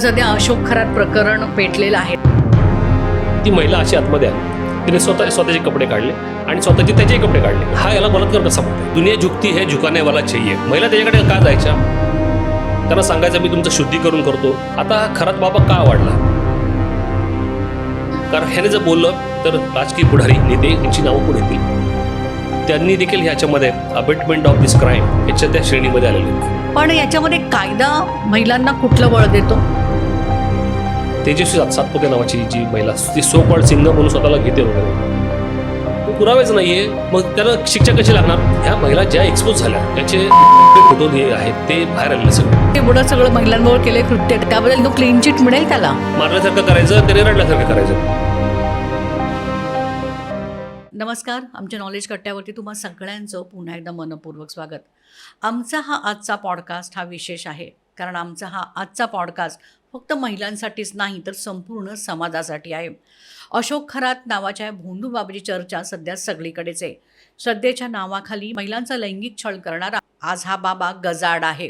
सध्या अशोक खरात प्रकरण पेटलेलं आहे. ती महिला अशी आतमध्ये आली, तिने स्वतःचे कपडे काढले आणि स्वतःचे त्याचेही कपडे काढले. हा याला बलात्कार कसा म्हणतो? दुनिया झुकती है झुकाने वाला चाहिए. महिला त्याच्याकडे का जायच्या? त्यांना सांगायचं मी तुमचं शुद्धीकरण करतो. आता हा खरात बाबा का वाढला? कारण ह्याने जर बोललं तर राजकीय पुढारी नेते यांची नावं पुढे येतील. त्यांनी देखील ह्याच्यामध्ये अबेटमेंट ऑफ दिस क्राईम याच्या त्या श्रेणीमध्ये आलेले आहेत. पण याच्यामध्ये कायदा महिलांना कुठलं बळ देतो? तेजस्वी सातपुते नावाची जी महिला ती सो कॉल्ड सिंग म्हणून स्वतःला घेते वगैरे, पुरावेच नाहीये, मग त्याला शिक्षा कशी लागणार? ह्या महिला ज्या एक्सपोज झाल्या त्याचे फोटो जे आहेत ते बाहेर आलेले सगळे. एवढं सगळं महिलांवर केले कृत्य, त्याबद्दल तो क्लीन चिट मिळेल त्याला? मारल्यासारखं करायचं, त्याने रडल्यासारखं करायचं. नमस्कार, आमच्या नॉलेज कट्ट्यावरती तुम्हा सगळ्यांचं पुन्हा एकदा मनपूर्वक स्वागत. आमचा हा आजचा पॉडकास्ट हा विशेष आहे, कारण आमचा हा आजचा पॉडकास्ट फक्त महिलांसाठीच नाही तर संपूर्ण समाजासाठी आहे. अशोक खरात नावाच्या भोंदू बाबाची चर्चा सध्या सगळीकडेच आहे. श्रद्धेच्या नावाखाली महिलांचा लैंगिक छळ करणारा आज हा बाबा गजाआड आहे.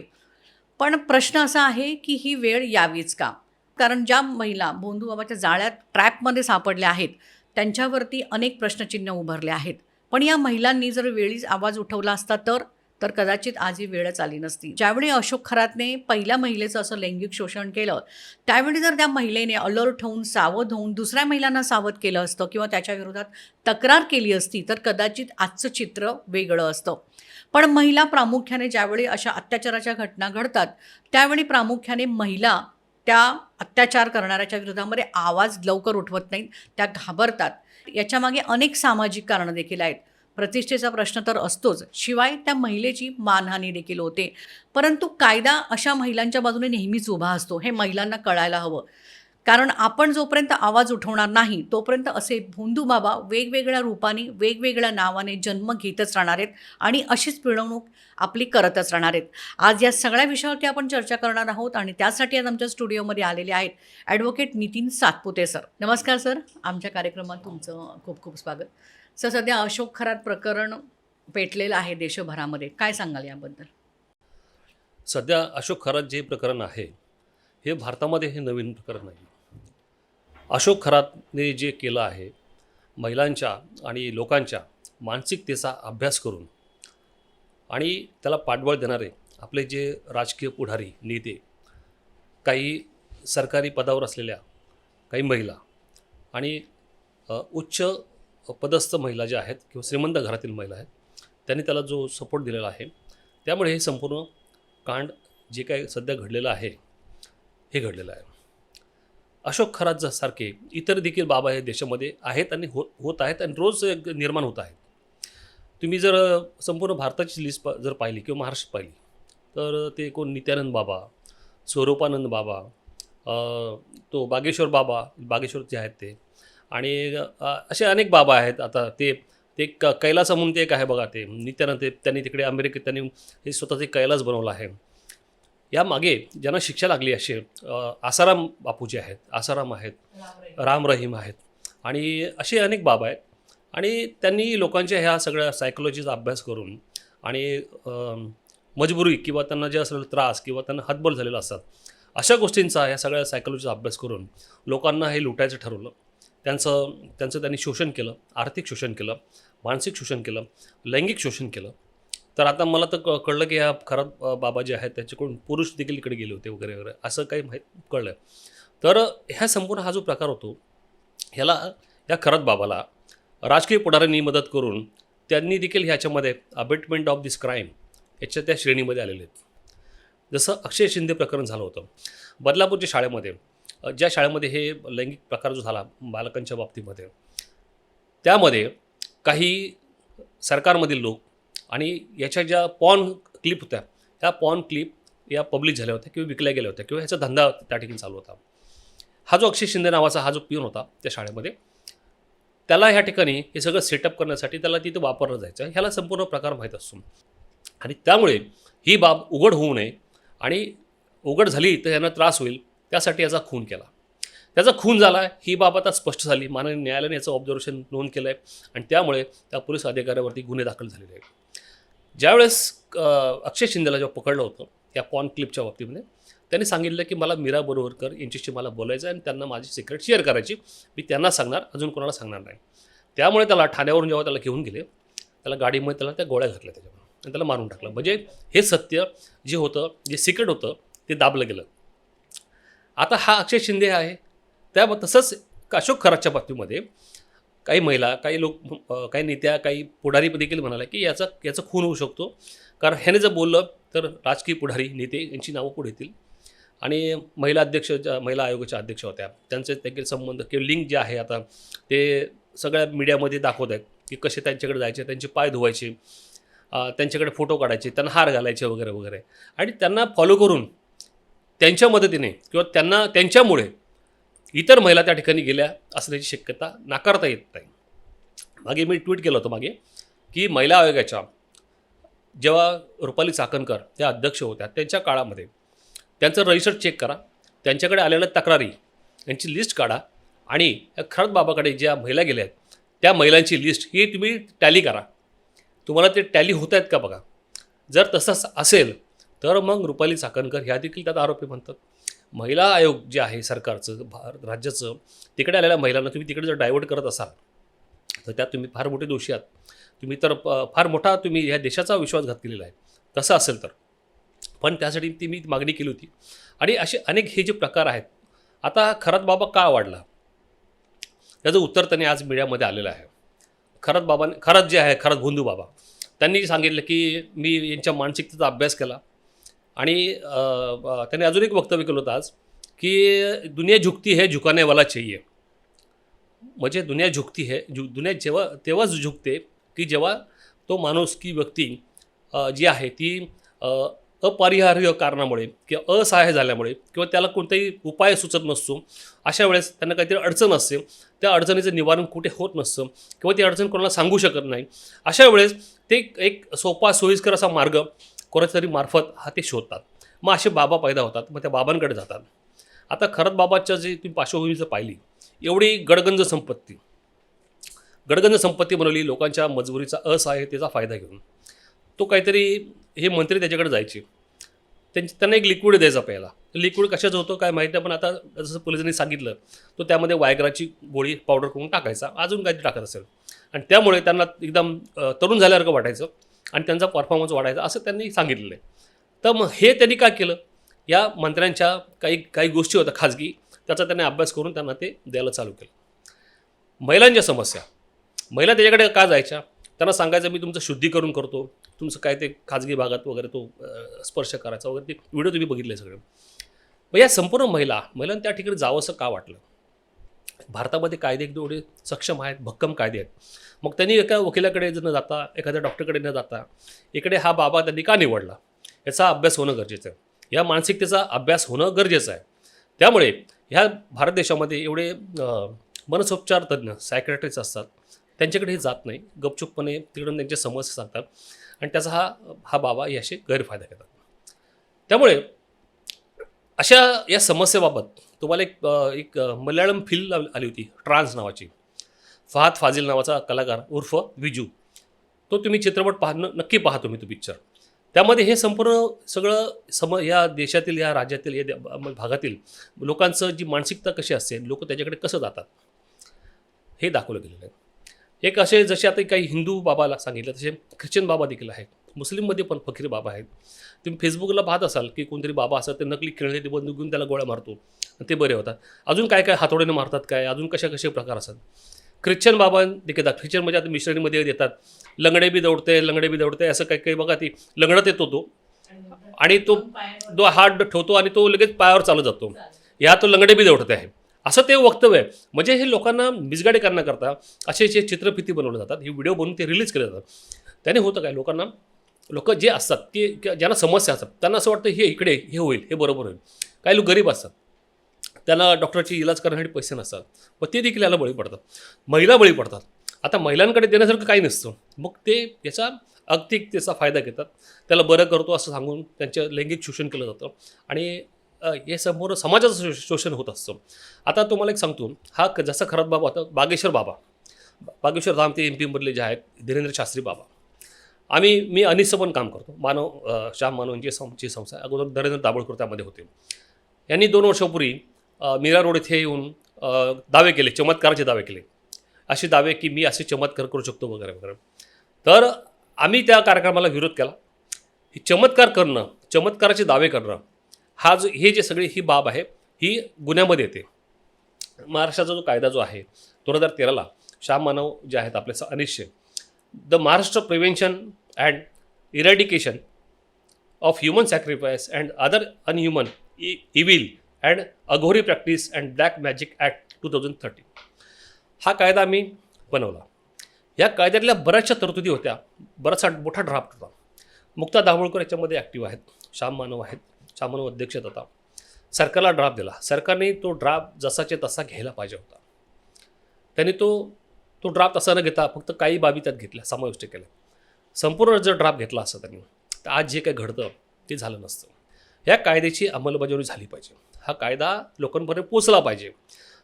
पण प्रश्न असा आहे की ही वेळ यावीच का? कारण ज्या महिला भोंदू बाबाच्या जाळ्यात ट्रॅपमध्ये सापडल्या आहेत त्यांच्यावरती अनेक प्रश्नचिन्ह उभारले आहेत. पण या महिलांनी जर वेळीच आवाज उठवला असता तर कदाचित आज ही वेळच आली नसती. ज्यावेळी अशोक खरातने पहिल्या महिलेचं असं लैंगिक शोषण केलं, त्यावेळी जर त्या महिलेने अलर्ट होऊन सावध होऊन दुसऱ्या महिलांना सावध केलं असतं किंवा त्याच्या विरोधात तक्रार केली असती तर कदाचित आजचं चित्र वेगळं असतं. पण महिला प्रामुख्याने ज्यावेळी अशा अत्याचाराच्या घटना घडतात त्यावेळी प्रामुख्याने महिला त्या अत्याचार करणाऱ्याच्या विरोधामध्ये आवाज लवकर उठवत नाहीत, त्या घाबरतात. याच्यामागे अनेक सामाजिक कारणं देखील आहेत. प्रतिष्ठेचा प्रश्न तर असतोच, शिवाय त्या महिलेची मानहानी देखील होते. परंतु कायदा अशा महिलांच्या बाजूने नेहमीच उभा असतो, हे महिलांना कळायला हवं. कारण आपण जोपर्यंत आवाज उठवणार नाही तोपर्यंत असे भोंदू बाबा वेगवेगळ्या रूपाने वेगवेगळ्या नावाने जन्म घेतच राहणार आहेत आणि अशीच पिळवणूक आपली करतच राहणार आहेत. आज या सगळ्या विषयावरती आपण चर्चा करणार आहोत आणि त्यासाठी आज आमच्या स्टुडिओमध्ये आलेले आहेत ॲडव्होकेट नितीन सातपुते सर. नमस्कार सर, आमच्या कार्यक्रमात तुमचं खूप खूप स्वागत. सर, सध्या अशोक खरात प्रकरण पेटलेलं आहे देशभरामध्ये, काय सांगाल याबद्दल? सध्या अशोक खरात जे प्रकरण आहे हे भारतामध्ये हे नवीन प्रकरण नाही. अशोक खरातने जे केलं आहे महिलांच्या आणि लोकांच्या मानसिकतेचा अभ्यास करून आणि त्याला पाठबळ देणारे आपले जे राजकीय पुढारी नेते, काही सरकारी पदावर असलेल्या काही महिला आणि उच्च पदस्थ महिला ज्या आहेत किंवा श्रीमंत घरातील महिला आहेत त्यांनी त्याला जो सपोर्ट दिलेला आहे, त्यामुळे हे संपूर्ण कांड जे काही सध्या घडलेलं आहे हे घडलेलं आहे. अशोक खरात सारखे इतर देखील बाबा हे देशामध्ये आहेत आणि होत आहेत आणि रोज निर्माण होत आहेत. तुम्ही जर संपूर्ण भारताची लिस्ट जर पाहिली किंवा महाराष्ट्रात पाहिली तर ते कोण नित्यानंद बाबा, स्वरूपानंद बाबा, तो बागेश्वर जे आहेत ते, आणि असे अनेक बाबा आहेत. आता ते कैलास म्हणून ते एक आहे बघा, ते नित्यानंद, त्यांनी तिकडे अमेरिकेत त्यांनी हे स्वतःचे कैलास बनवलं आहे. यामागे ज्यांना शिक्षा लागली असे आसाराम बापू जे आहेत, आसाराम आहेत, राम रहीम आहेत आणि असे अनेक बाबा आहेत. आणि त्यांनी लोकांच्या ह्या सगळ्या सायकोलॉजीचा अभ्यास करून आणि मजबुरी किंवा त्यांना जे असलेला त्रास किंवा त्यांना हतबल झालेला असतात अशा गोष्टींचा ह्या सगळ्या सायकोलॉजीचा अभ्यास करून लोकांना हे लुटायचं ठरवलं. त्यांचं त्यांनी शोषण केलं, आर्थिक शोषण केलं, मानसिक शोषण केलं, लैंगिक शोषण केलं. तर आता मला तर कळलं की ह्या खरात बाबा जे आहेत त्याच्याकडून पुरुष देखील इकडे गेले होते वगैरे वगैरे असं काही कळलं. तर ह्या संपूर्ण हा जो प्रकार होतो या खरात बाबाला राजकीय पुढाऱ्यांनी मदत करून त्यांनी देखील ह्याच्यामध्ये अबेटमेंट ऑफ दिस क्राईम याच्या त्या श्रेणीमध्ये आलेले आहेत. जसं अक्षय शिंदे प्रकरण झालं होतं बदलापूरच्या शाळेमध्ये, ज्या शाळेमध्ये हे लैंगिक प्रकार जो झाला बालकांच्या बाबतीमध्ये, त्यामध्ये काही सरकारमधील लोक आणि याच्या ज्या पॉर्न क्लिप होत्या ह्या पॉर्न क्लिप या पब्लिश झाल्या होत्या किंवा विकल्या गेल्या होत्या किंवा ह्याचा धंदा त्या ठिकाणी चालू होता. हा जो अक्षय शिंदे नावाचा हा जो पिऊन होता त्या शाळेमध्ये, त्याला ह्या ठिकाणी हे सगळं सेटअप करण्यासाठी त्याला तिथे वापरलं जायचं. ह्याला संपूर्ण प्रकार माहीत असतो आणि त्यामुळे ही बाब उघड होऊ नये आणि उघड झाली तर यांना त्रास होईल त्यासाठी याचा खून केला. त्याचा खून झाला ही बाब आता स्पष्ट झाली. माननीय न्यायालयाने याचं ऑब्झर्वेशन नोंद केलं आहे आणि त्यामुळे त्या पोलीस अधिकाऱ्यावरती गुन्हे दाखल झालेले आहेत. ज्यावेळेस अक्षय शिंदेला जेव्हा पकडलं होतं या पॉर्न क्लिपच्या बाबतीमध्ये, त्यांनी सांगितलं की मला मीरा बोरवरकर यांच्याशी मला बोलायचं आहे आणि त्यांना माझी सिक्रेट शेअर करायची, मी त्यांना सांगणार, अजून कोणाला सांगणार नाही. त्यामुळे त्याला ठाण्यावरून जेव्हा त्याला घेऊन गेले, त्याला गाडीमध्ये त्याला त्या गोळ्या घातल्या त्याच्यावर आणि त्याला मारून टाकलं. म्हणजे हे सत्य जे होतं, जे सिक्रेट होतं, ते दाबलं गेलं. आता हा अक्षय शिंदे आहे, त्या तसंच अशोक खरातच्या बाबतीमध्ये काही महिला, काही लोक, काही नेत्या, काही पुढारी देखील म्हणाले की याचा खून होऊ शकतो, कारण ह्याने जर बोललं तर राजकीय पुढारी, नेते यांची नावं पुढे येतील. आणि महिला अध्यक्ष, ज्या महिला आयोगाच्या अध्यक्ष होत्या, त्यांचे देखील संबंध किंवा लिंक जे आहे आता ते सगळ्या मीडियामध्ये दाखवत आहेत की कसे त्यांच्याकडे जायचे, त्यांचे पाय धुवायचे, त्यांच्याकडे फोटो काढायचे, त्यांना हार घालायचे वगैरे वगैरे. आणि त्यांना फॉलो करून त्यांच्या मदतीने किंवा त्यांच्यामुळे इतर महिला त्या ठिकाणी गेल्या असण्याची शक्यता नाकारता येत नाही. मागे मी ट्विट केलं होतं मागे की महिला आयोगाच्या जेव्हा रुपाली चाकणकर त्या अध्यक्ष होत्या त्यांच्या काळामध्ये त्यांचं रजिस्टर चेक करा, त्यांच्याकडे आलेल्या तक्रारी यांची लिस्ट काढा आणि खरत बाबाकडे ज्या महिला गेल्या आहेत त्या महिलांची लिस्ट ही तुम्ही टॅली करा. तुम्हाला ते टॅली होत आहेत का बघा. जर तसंच असेल तर मग रुपाली चाकणकर ह्या देखील त्यात आरोपी म्हणतात. महिला आयोग जे आहे सरकारचं, राज्याचं, तिकडे आलेल्या महिलांना तुम्ही तिकडे जर डायव्हर्ट करत असाल तर त्यात तुम्ही फार मोठे दोषी आहात. तुम्ही तर फार मोठा तुम्ही ह्या देशाचा विश्वासघात केलेला आहे तसं असेल तर. पण त्यासाठी मी मागणी केली होती. आणि असे अनेक हे जे प्रकार आहेत. आता खरात बाबा का वाढला त्याचं उत्तर त्यांनी आज मीडियामध्ये आलेलं आहे. खरात जे आहे, खरात भोंदू बाबा, त्यांनी सांगितलं की मी यांच्या मानसिकतेचा अभ्यास केला आणि त्यांनी अजून एक वक्तव्य केलं होतं आज की दुनिया झुकती है झुकाने वाला चाहिए. म्हणजे दुनिया झुकती है, दुनिया तेव्हाच झुकते की जेव्हा तो माणूस की व्यक्ती जी आहे ती अपरिहार्य कारणामुळे किंवा असहाय्य झाल्यामुळे किंवा त्याला कोणताही उपाय सुचत नसतो, अशा वेळेस त्यांना काहीतरी अडचण असते, त्या अडचणीचं निवारण कुठे होत नसतं किंवा ती अडचण कोणाला सांगू शकत नाही. अशा वेळेस ते एक सोपा सोयीस्कर असा मार्ग कोणातरी मार्फत ते शोधतात. मग असे बाबा पैदा होतात, मग त्या बाबांकडे जातात. आता खरत बाबाच्या जे तुम्ही पार्श्वभूमी जर पाहिली, एवढी गडगंज संपत्ती बनवली लोकांच्या मजबुरीचा, असहाय्यतेचा फायदा घेऊन. तो काहीतरी हे मंत्री त्याच्याकडे जायचे, त्यांना एक लिक्विड द्यायचा पहिला. लिक्विड कशाचं होतं काय माहीत नाही, पण आता जसं पोलिसांनी सांगितलं तो त्यामध्ये वायग्राची गोळी पावडर करून टाकायचा, अजून काहीतरी टाकत असेल. आणि त्यामुळे त्यांना एकदम तरुण झाल्यासारखं वाटायचं आणि त्यांचा परफॉर्मन्स वाढायचा असं त्यांनी सांगितलेलं आहे. तर मग हे त्यांनी काय केलं, या मंत्र्यांच्या काही गोष्टी होत्या खाजगी, त्याचा त्यांनी अभ्यास करून त्यांना ते द्यायला चालू केलं. महिलांच्या समस्या, महिला त्याच्याकडे का जायच्या, त्यांना सांगायचं मी तुमचं शुद्धीकरण करतो, तुमचं काय ते खाजगी भागात वगैरे तो स्पर्श करायचा वगैरे, ते व्हिडिओ तुम्ही बघितले सगळे. मग या संपूर्ण महिलांना त्या ठिकाणी जावंसं का वाटलं. भारतामध्ये कायदे एवढे सक्षम आहेत, भक्कम कायदे आहेत. मग त्यांनी एका वकिलाकडे न जाता, एखाद्या डॉक्टरकडे न जाता, इकडे हा बाबा त्यांनी का निवडला, याचा अभ्यास होणं गरजेचं आहे. या मानसिकतेचा अभ्यास होणं गरजेचं आहे. त्यामुळे ह्या भारत देशामध्ये एवढे मनसोपचार तज्ज्ञ सायकॅट्रिस्ट असतात, त्यांच्याकडे हे जात नाही, गपचूपपणे तिकडून त्यांच्या समस्या सांगतात आणि त्याचा हा बाबा याचे गैरफायदा घेतात. त्यामुळे अशा या समस्येबाबत तुम्हाला एक मल्याळम फिल्म आली होती ट्रान्स नावाची, फहाद फाजिल नावाचा कलाकार उर्फ विजू, तो तुम्ही चित्रपट नक्की पहा तुम्ही तो पिक्चर. त्यामध्ये हे संपूर्ण सगळं या देशातील, या राज्यातील, या भागातील लोकांचं जी मानसिकता कशी असते, लोक त्याच्याकडे कसं जातात हे दाखवलं गेलेलं आहे. एक असे जसे आता काही हिंदू बाबाला सांगितलं तसे ख्रिश्चन बाबा देखील आहेत, मुस्लिममध्ये पण फकीर बाबा आहेत. तुम्ही फेसबुकला पाहत असाल की कोणतरी बाबा असतात, ते नकली खेळणे, ते बंदूक घेऊन त्याला गोळ्या मारतो आणि ते बरे होतात. अजून काय हातोड्याने मारतात, काय अजून कसे प्रकार असतात. ख्रिश्चन बाबा देखील येतात, ख्रिश्चन म्हणजे आता मिशनरीमध्ये येतात, लंगडे बी दौडते असं काही बघा, ती लंगडत येतो तो आणि तो हात ठेवतो आणि तो लगेच पायावर चालत जातो, ह्या तो लंगडे बी दौडते आहे असं ते वक्तव्य आहे. म्हणजे हे लोकांना मिसगाडी करण्याकरता असे जे चित्रफिती बनवले जातात, हे व्हिडिओ बनवून ते रिलीज केले जातात. त्याने होतं काय, लोक जे असतात की ज्यांना समस्या असतात त्यांना असं वाटतं इकडे हे होईल, हे बरोबर होईल. काही लोक गरीब असतात, त्यांना डॉक्टरची इलाज करण्यासाठी पैसे नसतात, मग ते देखील याला बळी पडतात, महिला बळी पडतात. आता महिलांकडे देण्यासारखं काही नसतं, मग ते याचा अगतिकतेचा फायदा घेतात, त्याला बरं करतो असं सांगून त्यांचं लैंगिक शोषण केलं जातं आणि हे संपूर्ण समाजाचं शोषण होत असतं. आता तुम्हाला एक सांगतो, हा जसा खरात बाबा होता, बागेश्वर धाम ते MP मधले जे आहेत धीरेंद्र शास्त्री बाबा, मी अनिसचं पण काम करतो, श्याम मानव यांची संस्था, अगोदर नरेंद्र दाभोळकर त्यामध्ये होते. यांनी 2 वर्षापूर्वी मीरा रोड इथे येऊन दावे केले, चमत्काराचे दावे केले. असे दावे की मी असे चमत्कार करू शकतो वगैरे वगैरे. तर आम्ही त्या कार्यक्रमाला विरोध केला. ही चमत्कार करणं, चमत्काराचे दावे करणं हे जे सगळी ही बाब आहे ही गुन्ह्यामध्ये येते. महाराष्ट्राचा जो कायदा जो आहे 2013ला श्याम मानव जे आहेत आपले अनिशे, the Maharashtra prevention and eradication of human sacrifice and other inhuman evil and Aghori practice and black magic act 2013 हा कायदा आम्ही बनवला. या कायद्यातल्या बऱ्याचशा तरतुदी होत्या, बराचसा मोठा ड्राफ्ट होता. मुक्ता दाभोळकर याच्यामध्ये ॲक्टिव्ह आहेत, श्याम मानव आहेत, श्याम मानव अध्यक्ष होता. सरकारला ड्राफ्ट दिला. सरकारने तो ड्राफ्ट जसाचे तसा घ्यायला पाहिजे होता. त्यांनी तो ड्राफ्ट असा न घेता फक्त काही बाबी त्यात घेतल्या, समाविष्ट केल्या. संपूर्ण जर ड्राफ्ट घेतला असता त्यांनी तर आज जे काही घडतं ते झालं नसतं. या कायद्याची अंमलबजावणी झाली पाहिजे. हा कायदा लोकांपर्यंत पोचला पाहिजे.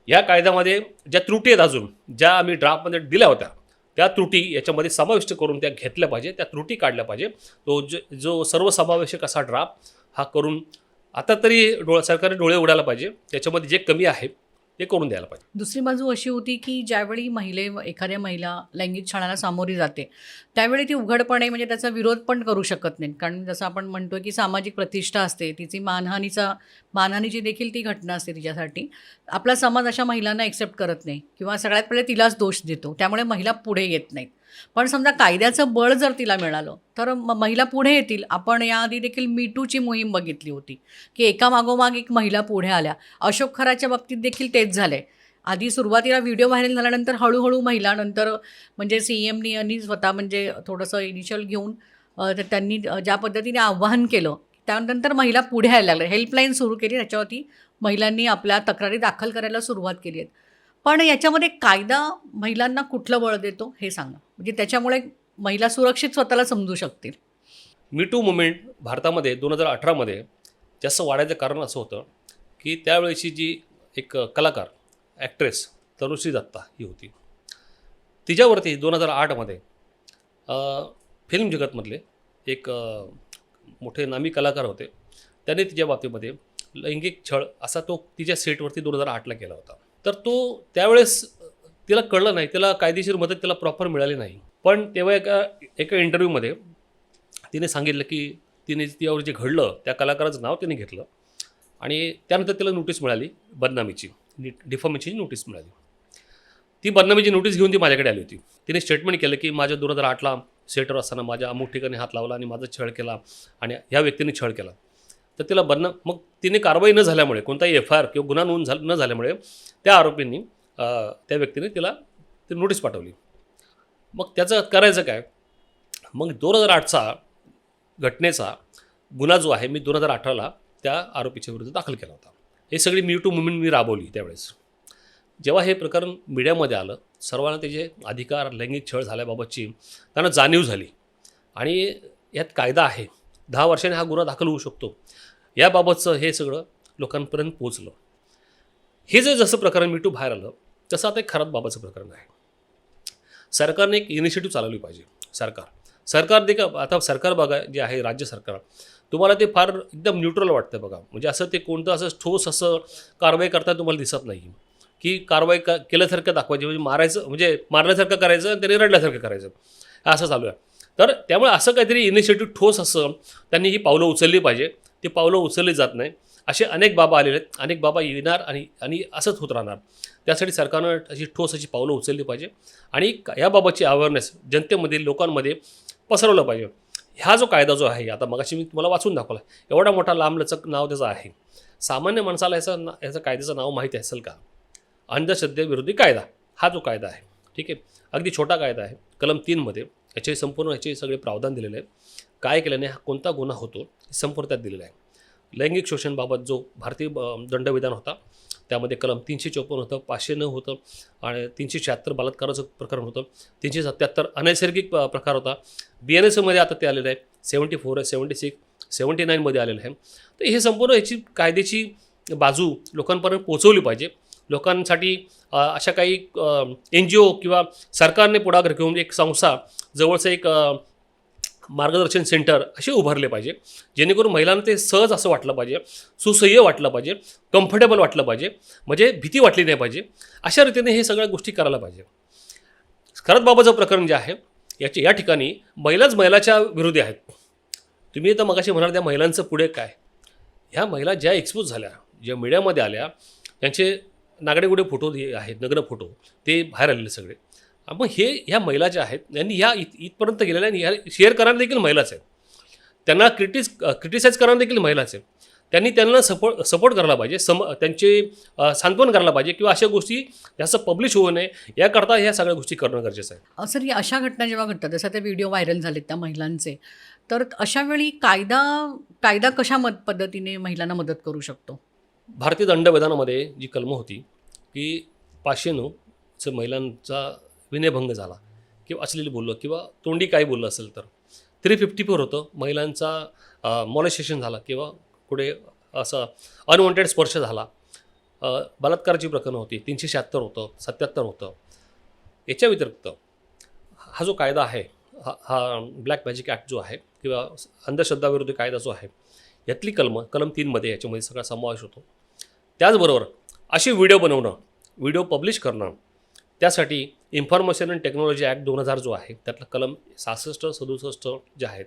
या कायद्यामध्ये ज्या त्रुटी आहेत अजून ज्या आम्ही ड्राफ्टमध्ये दिल्या होत्या त्या त्रुटी याच्यामध्ये समाविष्ट करून त्या घेतल्या पाहिजे, त्या त्रुटी काढल्या पाहिजे. जो सर्वसमावेशक असा ड्राफ्ट हा करून आता तरी सरकारने डोळे उडायला पाहिजे. त्याच्यामध्ये जे कमी आहे ते करून द्यायला पाहिजे. दुसरी बाजू अशी होती की ज्यावेळी एखाद्या महिला लैंगिक छळाला सामोरी जाते त्यावेळी ती उघडपणे म्हणजे त्याचा विरोध पण करू शकत नाही. कारण जसं आपण म्हणतो की सामाजिक प्रतिष्ठा असते, तिची मानहानीची देखील ती घटना असते तिच्यासाठी. आपला समाज अशा महिलांना एक्सेप्ट करत नाही किंवा सगळ्यात पहिले तिलाच दोष देतो. त्यामुळे महिला पुढे येत नाहीत. पण समजा कायद्याचं बळ जर तिला मिळालं तर महिला पुढे येतील. आपण याआधी देखील मी टूची मोहीम बघितली होती की एकामागोमाग एक महिला पुढे आल्या. अशोक खराच्या बाबतीत देखील तेच झालं. आधी सुरुवातीला व्हिडिओ व्हायरल झाल्यानंतर हळूहळू महिला नंतर म्हणजे CMनी यांनी स्वतः म्हणजे थोडंसं इनिशियल घेऊन त्यांनी ज्या पद्धतीने आव्हान केलं त्यानंतर महिला पुढे यायला लागल्या. हेल्पलाईन सुरू केली, त्याच्यावरती महिलांनी आपल्या तक्रारी दाखल करायला सुरुवात केली आहे. पण याच्यामध्ये कायदा महिलांना कुठलं बळ देतो हे सांगा, म्हणजे त्याच्यामुळे महिला सुरक्षित स्वतःला समजू शकतील. मी टू मुवमेंट भारतामध्ये 2018मध्ये जास्त वाढायचं कारण असं होतं की त्यावेळेची जी एक कलाकार ॲक्ट्रेस तनुश्री दत्ता ही होती. तिच्यावरती 2008मध्ये फिल्म जगतमधले एक मोठे नामी कलाकार होते. त्यांनी तिच्या बाबतीमध्ये लैंगिक छळ असा तो तिच्या सेटवरती 2008ला केला होता. तर त्यावेळेस तिला कळलं नाही, तिला कायदेशीर मदत तिला प्रॉपर मिळाली नाही. पण तेव्हा एका इंटरव्ह्यूमध्ये तिने सांगितलं की तिच्यावर जे घडलं त्या कलाकाराचं नाव तिने घेतलं आणि त्यानंतर तिला नोटीस मिळाली, बदनामीची डिफॉमेशनची नोटीस मिळाली. ती बदनामीची नोटीस घेऊन ती माझ्याकडे आली होती. तिने स्टेटमेंट केलं की माझ्या 2008ला सेटवर असताना माझ्या अमुक ठिकाणी हात लावला आणि माझा छळ केला आणि ह्या व्यक्तीने छळ केला. तर तिला मग तिने कारवाई न झाल्यामुळे, कोणताही FIR किंवा गुन्हा नोंद न झाल्यामुळे त्या आरोपींनी त्या व्यक्तीने तिला ती नोटीस पाठवली. मग त्याचं करायचं काय? मग 2008चा घटनेचा गुन्हा जो आहे मी 2018ला त्या आरोपीच्या विरुद्ध दाखल केला होता. हे सगळी मी टू मुवमेंट मी राबवली त्यावेळेस. जेव्हा हे प्रकरण मीडियामध्ये आलं, सर्वांना त्याचे अधिकार, लैंगिक छळ झाल्याबाबतची त्यांना जाणीव झाली आणि यात कायदा आहे, 10 वर्षांनी हा गुन्हा दाखल होऊ शकतो, याबाबतचं हे सगळं लोकांपर्यंत पोचलं. हे जसं प्रकरण मी टू बाहेर आलं तसं आता एक खराब प्रकरण आहे. सरकारने एक इनिशिएटिव्ह चालवली पाहिजे. सरकार देखील आता सरकार बघा जे आहे राज्य सरकार, तुम्हाला ते फार एकदम न्यूट्रल वाटतं बघा. म्हणजे असं ते कोणतं असं ठोस असं कारवाई करता तुम्हाला दिसत नाही की कारवाई केल्यासारखं दाखवायची, म्हणजे मारल्यासारखं करायचं आणि त्यांनी रडल्यासारखं करायचं, असं चालू आहे. तर त्यामुळे असं काहीतरी इनिशिएटिव्ह ठोस असं त्यांनी ही पावलं उचलली पाहिजे. ती पावलं उचलली जात नाही. असे अनेक बाबा आलेले आहेत, अनेक बाबा येणार आणि असंच होत राहणार. त्यासाठी सरकारनं अशी ठोस अशी पावलं उचलली पाहिजे आणि याबाबतची अवेअरनेस जनतेमध्ये, लोकांमध्ये पसरवलं पाहिजे. हा जो कायदा जो आहे, आता मगाशी मी तुम्हाला वाचून दाखवला, एवढा मोठा लांबलचक नाव त्याचं आहे. सामान्य माणसाला याचं कायद्याचं नाव माहिती असेल का? अंधश्रद्धेविरोधी कायदा हा जो कायदा आहे, ठीक आहे, अगदी छोटा कायदा आहे. कलम 3मध्ये याचे सगळे प्रावधान दिलेले आहे. काय केल्याने हा कोणता गुन्हा होतो संपूर्ण त्यात दिलेला आहे. लैंगिक शोषणबाबत जो भारतीय दंडविधान होता त्यामध्ये कलम 354 होतं, 509 होतं आणि 376 बलात्काराचं प्रकरण होतं, 377 अनैसर्गिक प्रकार होता. BNSमध्ये आता ते आलेलं आहे, 74 आहे, 76, 79मध्ये आलेलं आहे. तर हे संपूर्ण याची कायद्याची बाजू लोकांपर्यंत पोहोचवली पाहिजे. लोकांसाठी अशा काही NGO किंवा सरकारने पुढाकार घेऊन एक संस्था, जवळचं एक मार्गदर्शन सेंटर असे उभारले पाहिजे, जेणेकरून महिलांना ते सहज असं वाटलं पाहिजे, सुसह्य वाटलं पाहिजे, कम्फर्टेबल वाटलं पाहिजे, म्हणजे भीती वाटली नाही पाहिजे. अशा रीतीने हे सगळ्या गोष्टी करायला पाहिजे. खरंच प्रकरण जे आहे या ठिकाणी महिलाच्या विरोधी आहेत. तुम्ही तर मगाशी म्हणाल त्या महिलांचं पुढे काय. ह्या महिला ज्या एक्सपोज झाल्या, ज्या मीडियामध्ये आल्या, त्यांचे नागडेगुडे फोटो आहेत, नग्न फोटो, ते बाहेर आलेले सगळे. मग ह्या महिला ज्या आहेत यांनी इथपर्यंत गेलेल्या आणि ह्या शेअर करणाऱ्या देखील महिलाच आहेत. त्यांना क्रिटिसाइज करणाऱ्या देखील महिलाच आहेत. त्यांना सपोर्ट करायला पाहिजे, त्यांचे सांत्वन करायला पाहिजे किंवा अशा गोष्टी जास्त पब्लिश होऊ नये याकरता ह्या सगळ्या गोष्टी करणं गरजेचं आहे. सर, या अशा घटना जेव्हा घडतात, जसं ते व्हिडिओ व्हायरल झालेत त्या महिलांचे, तर अशा वेळी कायदा कशा पद्धतीने महिलांना मदत करू शकतो? भारतीय दंडविधानामध्ये जी कलम होती की 509 महिलांचा विनयभंग झाला किंवा अश्लील बोललं किंवा तोंडी काही बोललं असेल तर 354 होतं, महिलांचा मॉलेस्टेशन झाला किंवा पुढे असं अनवॉन्टेड स्पर्श झाला, बलात्काराची प्रकरणं होती 376 होतं, 77 होतं. याच्या व्यतिरिक्त हा जो कायदा आहे, हा ब्लॅक मॅजिक ॲक्ट जो आहे किंवा अंधश्रद्धाविरोधी कायदा जो आहे, यातली कलम 3मध्ये याच्यामध्ये सगळा समावेश होतो. त्याचबरोबर असे व्हिडिओ बनवणं, व्हिडिओ पब्लिश करणं, त्यासाठी इन्फॉर्मेशन अँड टेक्नॉलॉजी ॲक्ट 2000 जो आहे त्यातला कलम 66, 67 जे आहेत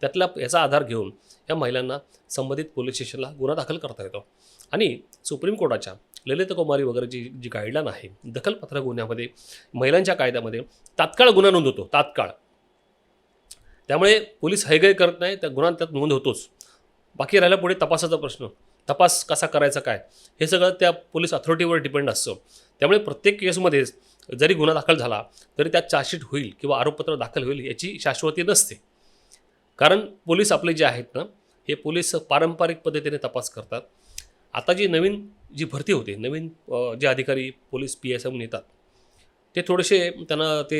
त्यातला याचा आधार घेऊन या महिलांना संबंधित पोलीस स्टेशनला गुन्हा दाखल करता येतो. आणि सुप्रीम कोर्टाच्या ललित कुमारी वगैरे जी गाईडलाईन आहे, दखलपात्र गुन्ह्यामध्ये महिलांच्या कायद्यामध्ये तात्काळ गुन्हा नोंद होतो, तात्काळ. त्यामुळे पोलीस हैगय करत नाही, त्या गुन्हा त्यात नोंद होतोच. बाकी राहिला पुढे तपासाचा प्रश्न, तपास कसा करायचा काय, हे सगळं त्या पोलीस अथॉरिटीवर डिपेंड असतं. त्यामुळे प्रत्येक केसमध्ये जरी गुन्हा दाखल झाला तरी त्यात चार्जशीट होईल किंवा आरोपपत्र दाखल होईल याची शाश्वती नसते. कारण पोलीस आपले जे आहेत ना, हे पोलीस पारंपरिक पद्धतीने तपास करतात. आता नवीन भरती होते, नवीन जे अधिकारी पोलीस PSI म्हणून येतात, ते थोडेसे त्यांना ते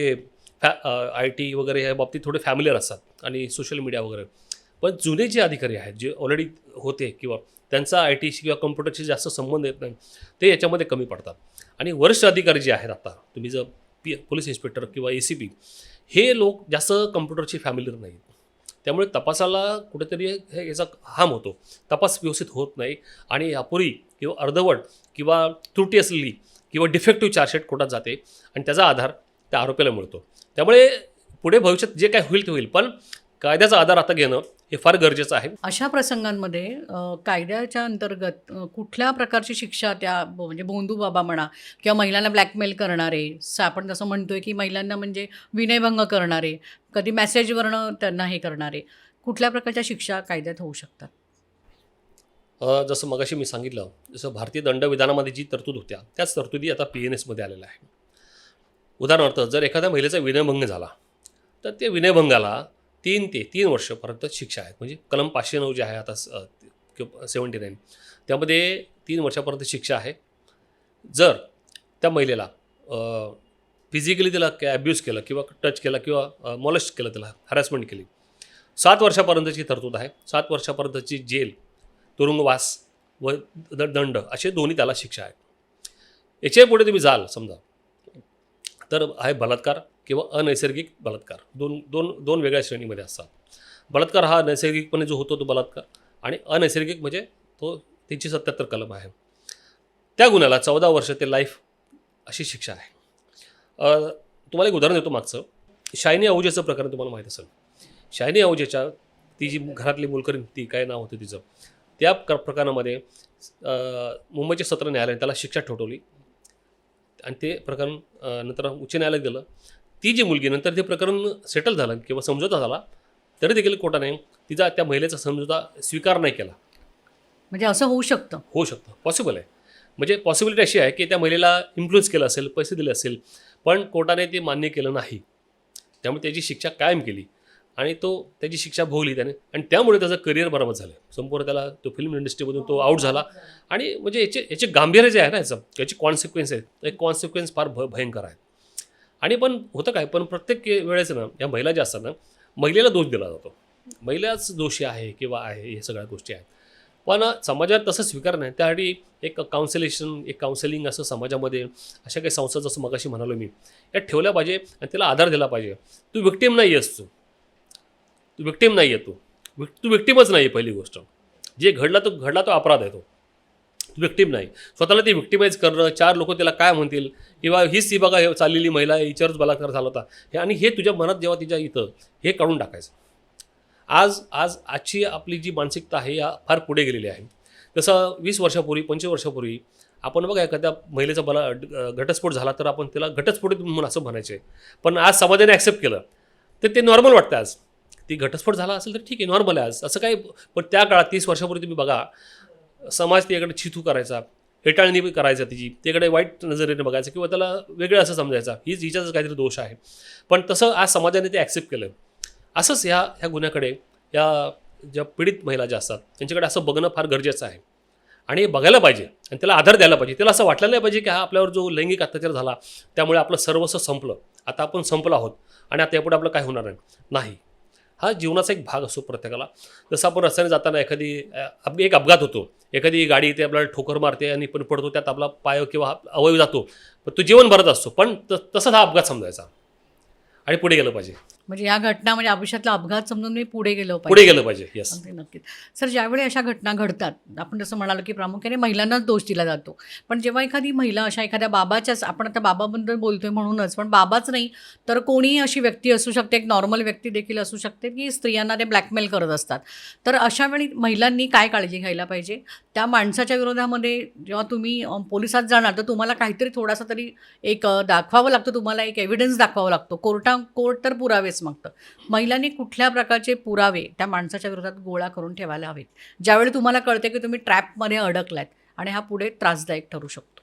IT वगैरे या बाबतीत थोडे फॅमिलियर असतात आणि सोशल मीडिया वगैरे. पण जुने जे अधिकारी आहेत, जे ऑलरेडी होते किंवा त्यांचा ITशी किंवा कम्प्युटरशी जास्त संबंध येत नाही, ते याच्यामध्ये कमी पडतात. आणि वरिष्ठ अधिकारी जे आहेत, आता तुम्ही जर पोलीस इन्स्पेक्टर किंवा ACP, हे लोक जास्त कम्प्युटरची फॅमिलियर नाहीत. त्यामुळे तपासाला कुठेतरी याचा हार्म होतो, तपास व्यवस्थित होत नाही आणि अपुरी किंवा अर्धवट किंवा त्रुटी असलेली किंवा डिफेक्टिव्ह चार्जशीट कोर्टात जाते आणि त्याचा आधार त्या आरोपीला मिळतो. त्यामुळे पुढे भविष्यात जे काय होईल ते होईल, पण कायद्याचा आधार आता घेणं हे फार गरजेचं आहे. अशा प्रसंगांमध्ये कायद्याच्या अंतर्गत कुठल्या प्रकारची शिक्षा त्या म्हणजे भोंदू बाबा म्हणा किंवा महिलांना ब्लॅकमेल करणारे, आपण जसं म्हणतोय की महिलांना म्हणजे विनयभंग करणारे, कधी मेसेजवरनं त्यांना हे करणारे, कुठल्या प्रकारच्या शिक्षा कायद्यात होऊ शकतात? जसं मगाशी मी सांगितलं, जसं भारतीय दंडविधानामध्ये जी तरतूद होत्या त्याच तरतुदी आता PNSमध्ये आलेल्या आहे. उदाहरणार्थ, जर एखाद्या महिलेचा विनयभंग झाला तर त्या विनयभंगाला 3 ते 3 वर्षापर्यंत शिक्षा आहेत. म्हणजे कलम 509 जे आहे आता 79, त्यामध्ये 3 वर्षापर्यंत शिक्षा आहे. जर त्या महिलेला फिजिकली तिला ॲब्यूज केलं किंवा टच केला किंवा मॉलेस्ट केलं, त्याला हॅरॅसमेंट केली, 7 वर्षापर्यंतची तरतूद आहे. 7 वर्षापर्यंतची जेल, तुरुंगवास व दंड असे दोन्ही त्याला शिक्षा आहेत. याच्या पुढे तुम्ही जाल समजा तर आहे बलात्कार किंवा अनैसर्गिक बलात्कार. दोन वेगळ्या श्रेणीमध्ये असतात. बलात्कार हा नैसर्गिकपणे जो होतो तो बलात्कार, आणि अनैसर्गिक म्हणजे तो 377 कलम आहे. त्या गुन्ह्याला 14 वर्ष ते लाईफ अशी शिक्षा आहे. तुम्हाला एक उदाहरण देतो मागचं. शायनी अहुजेचं प्रकरण तुम्हाला माहीत असेल. शायनी अहुजेच्या ती जी घरातली मोलकरीण, ती काय नाव होतं तिचं, त्या प्रकरणामध्ये मुंबईच्या सत्र न्यायालयाने त्याला शिक्षा ठोठवली आणि ते प्रकरण नंतर उच्च न्यायालयात गेलं. ती जी मुलगी, नंतर ते प्रकरण सेटल झालं किंवा समझोता झाला, तरी देखील कोर्टाने त्या महिलेचा समझोता स्वीकार नाही केला. म्हणजे असं होऊ शकतं? होऊ शकतं, पॉसिबल आहे. म्हणजे पॉसिबिलिटी अशी आहे की त्या महिलेला इन्फ्लुएन्स केलं असेल, पैसे दिले असेल, पण कोर्टाने ते मान्य केलं नाही. त्यामुळे त्याची शिक्षा कायम केली आणि त्याची शिक्षा भोगली त्याने, आणि त्यामुळे त्याचं करिअर बराबर झालं. संपूर्ण त्याला तो फिल्म इंडस्ट्रीमधून तो आऊट झाला. आणि म्हणजे याचे गांभीर्य जे आहे ना, याची कॉन्सिक्वेन्स आहे, एक कॉन्सिक्वेन्स फार भयंकर आहे. आणि पण होतं काय, पण प्रत्येक वेळेस ना या महिला ज्या असतात ना, महिलेला दोष दिला जातो, महिलाच दोषी आहे किंवा आहे, हे सगळ्या गोष्टी आहेत. पण समाजात तसं स्वीकार नाही. त्यासाठी एक काउन्सिलिंग असं समाजामध्ये अशा काही संस्था, जसं मगाशी म्हणालो मी, यात ठेवल्या पाहिजे आणि त्याला आधार दिला पाहिजे. तू विक्टीम नाही आहेस, तू विक्टीम नाही आहे, तू विक्टीमच नाही आहे. पहिली गोष्ट, जे घडला तो अपराध आहे. तो विक्टीम नाही. स्वतःला ती विक्टिमाइज करणं, 4 लोक त्याला काय म्हणतील, किंवा हीच ती बघा हे चाललेली महिला आहे, हिच्यावरच बलात्कार झाला होता हे, आणि हे तुझ्या मनात जेव्हा तिच्या इथं हे काढून टाकायचं. आजची आपली जी मानसिकता आहे या फार पुढे गेलेली आहे. जसं 20 वर्षापूर्वी 25 वर्षापूर्वी आपण बघा एखाद्या महिलेचा घटस्फोट झाला तर आपण त्याला घटस्फोटित म्हणून असं म्हणायचे. पण आज समाजाने ॲक्सेप्ट केलं तर ते नॉर्मल वाटतं. आज ती घटस्फोट झाला असेल तर ठीक आहे, नॉर्मल आहे आज, असं काही. पण त्या काळात 30 वर्षापूर्वी तुम्ही बघा, समाज त्याकडे छिथू करायचा, हेटाळणी करायचा, त्याकडे वाईट नजरेने बघायचं, किंवा त्याला वेगळं असं समजायचा, हिच्याच काहीतरी दोष आहे. पण तसं आज समाजाने ते ॲक्सेप्ट केलं. असंच ह्या गुन्ह्याकडे या ज्या पीडित महिला ज्या असतात त्यांच्याकडे असं बघणं फार गरजेचं आहे. आणि हे बघायला पाहिजे आणि त्याला आधार द्यायला पाहिजे. त्याला असं वाटलं नाही पाहिजे की हा आपल्यावर जो लैंगिक अत्याचार झाला त्यामुळे आपलं सर्वस्व संपलं, आता आपण संपलो आहोत आणि आता यापुढे आपलं काय होणार नाही. हा जीवनाचा एक भाग असतो प्रत्येकाला. जसं आपण रस्त्याने जाताना एक अपघात होतो, एखादी गाडी इथे आपल्याला ठोकर मारते आणि पण पडतो, त्यात आपला पाय किंवा अवयव जातो, पण तो जीवन भरत असतो. पण तसंच हा अपघात समजायचा आणि पुढे गेलं पाहिजे. म्हणजे या घटना म्हणजे आयुष्यातला अपघात समजून मी पुढे गेलो पुढे गेलं पाहिजे. येस, अगदी नक्कीच. सर, ज्यावेळी अशा घटना घडतात, आपण जसं म्हणालो की प्रामुख्याने महिलांनाच दोष दिला जातो, पण जेव्हा एखादी महिला अशा एखाद्या बाबाच्याच, आपण आता बाबाबद्दल बोलतोय म्हणूनच, पण बाबाच नाही तर कोणीही अशी व्यक्ती असू शकते, एक नॉर्मल व्यक्ती देखील असू शकते की स्त्रियांना ते ब्लॅकमेल करत असतात, तर अशा वेळी महिलांनी काय काळजी घ्यायला पाहिजे? त्या माणसाच्या विरोधामध्ये जेव्हा तुम्ही पोलिसात जाणार तर तुम्हाला काहीतरी थोडासा तरी एक दाखवावं लागतं, तुम्हाला एक एव्हिडन्स दाखवावा लागतो. कोर्ट तर पुरावेच मागतं. महिलांनी कुठल्या प्रकारचे पुरावे त्या माणसाच्या विरोधात गोळा करून ठेवायला हवेत ज्यावेळी तुम्हाला कळते की तुम्ही ट्रॅपमध्ये अडकलात आणि हा पुढे त्रासदायक ठरू शकतो?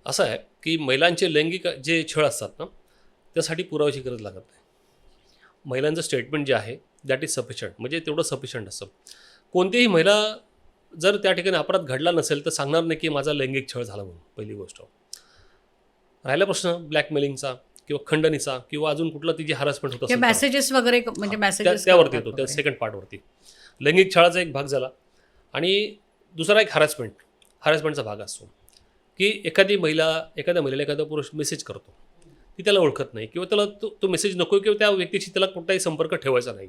असं आहे की महिलांचे लैंगिक जे छळ असतात ना, त्यासाठी पुराव्याची गरज लागत नाही. महिलांचं स्टेटमेंट जे आहे दॅट इज सफिशियंट, म्हणजे तेवढं सफिशियंट असतं. कोणतीही महिला जर त्या ठिकाणी अपराध घडला नसेल तर सांगणार नाही की माझा लैंगिक छळ झाला म्हणून. पहिली गोष्ट. राहिला प्रश्न ब्लॅकमेलिंगचा किंवा खंडणीचा किंवा अजून कुठला तिची हॅरॅसमेंट होत असेल मेसेजेस वगैरे, म्हणजे मेसेजेस त्यावरती येतो, त्या सेकंड पार्टवरती. लैंगिक छळाचा एक भाग झाला आणि दुसरा एक हॅरॅसमेंटचा भाग असतो की एखाद्या महिलेला एखादा पुरुष मेसेज करतो, ती त्याला ओळखत नाही किंवा त्याला तो मेसेज नको किंवा त्या व्यक्तीशी त्याला कुठलाही संपर्क ठेवायचा नाही.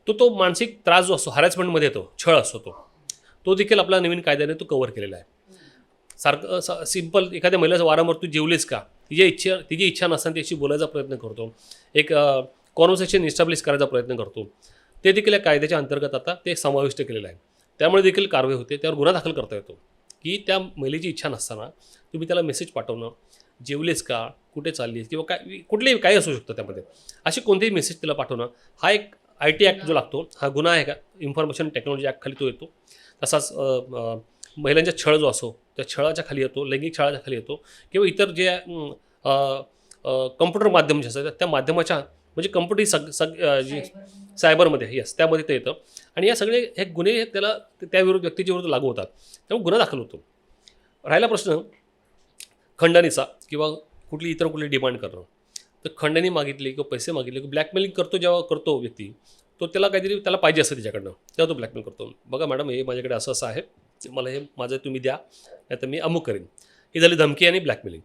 तो मानसिक त्रास जो असतो हॅरॅसमेंटमध्ये येतो, छळ असतो, तो देखील आपल्या नवीन कायद्याने तो कव्हर केलेला आहे. सारखं सिम्पल एखाद्या महिलेचा वारंवार तू जेवलीस का, तिची इच्छा नसताना त्याशी बोलायचा प्रयत्न करतो, एक कॉन्व्हर्सेशन इस्टॅब्लिश करायचा प्रयत्न करतो, ते देखील या कायद्याच्या अंतर्गत आता ते समाविष्ट केलेलं आहे. त्यामुळे देखील कारवाई होते, त्यावर गुन्हा दाखल करता येतो की त्या महिलेची इच्छा नसताना तुम्ही त्याला मेसेज पाठवणं, जेवलीस का, कुठे चाललीस, किंवा काय कुठलेही काही असू शकतं त्यामध्ये, अशी कोणतेही मेसेज तिला पाठवणं, हा एक IT ॲक्ट जो लागतो हा गुन्हा आहे का, इन्फॉर्मेशन टेक्नॉलॉजी ॲक्ट खाली तो येतो. तसाच महिलांचा छळ जो असो त्या छळाच्या खाली येतो, लैंगिक छळाच्या खाली येतो, किंवा इतर जे कम्प्युटर माध्यम जे असतात त्या माध्यमाच्या, म्हणजे कम्प्युटर जी सायबरमध्ये, येस, त्यामध्ये ते येतं. आणि या सगळे हे गुन्हे त्याला त्या व्यक्तीच्या विरुद्ध लागू होतात, त्यामुळे गुन्हा दाखल होतो. राहिला प्रश्न खंडणीचा किंवा कुठली डिमांड करणं, तर खंडणी मागितली किंवा पैसे मागितले किंवा ब्लॅकमेलिंग जेव्हा करतो व्यक्ती, तो त्याला काहीतरी त्याला पाहिजे असतं त्याच्याकडनं, तेव्हा तो ब्लॅकमेल करतो. बघा मॅडम, हे माझ्याकडे असं आहे, मला हे माझं तुम्ही द्या, नाही तर मी अमुक करेन. ही झाली धमकी आणि ब्लॅकमेलिंग.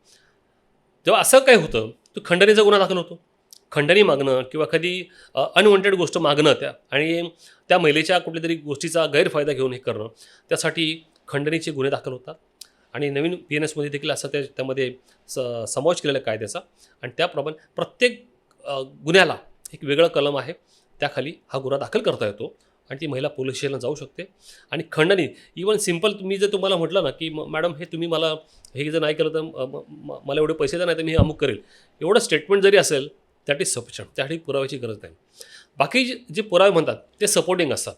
जेव्हा असं काय होतं तर खंडणीचा गुन्हा दाखल होतो. खंडणी मागणं किंवा कधी अनवॉन्टेड गोष्ट मागणं आणि त्या महिलेच्या कुठल्या तरी गोष्टीचा गैरफायदा घेऊन हे करणं, त्यासाठी खंडणीचे गुन्हे दाखल होतात. आणि नवीन PNS देखील असा त्यामध्ये समावेश केलेला कायद्याचा, आणि त्याप्रमाणे प्रत्येक गुन्ह्याला एक वेगळं कलम आहे, त्याखाली हा गुन्हा दाखल करता येतो आणि ती महिला पोलीस स्टेशनला जाऊ शकते. आणि खंडणी इवन सिम्पल, तुम्ही जर तुम्हाला म्हटलं ना की मॅडम हे तुम्ही मला हे जर नाही केलं तर मला एवढे पैसे द्या, नाही तर मी हे अमुक करेल, एवढं स्टेटमेंट जरी असेल दॅट इज सफिशियंट, त्यासाठी पुराव्याची गरज नाही. बाकी जे पुरावे म्हणतात ते सपोर्टिंग असतात.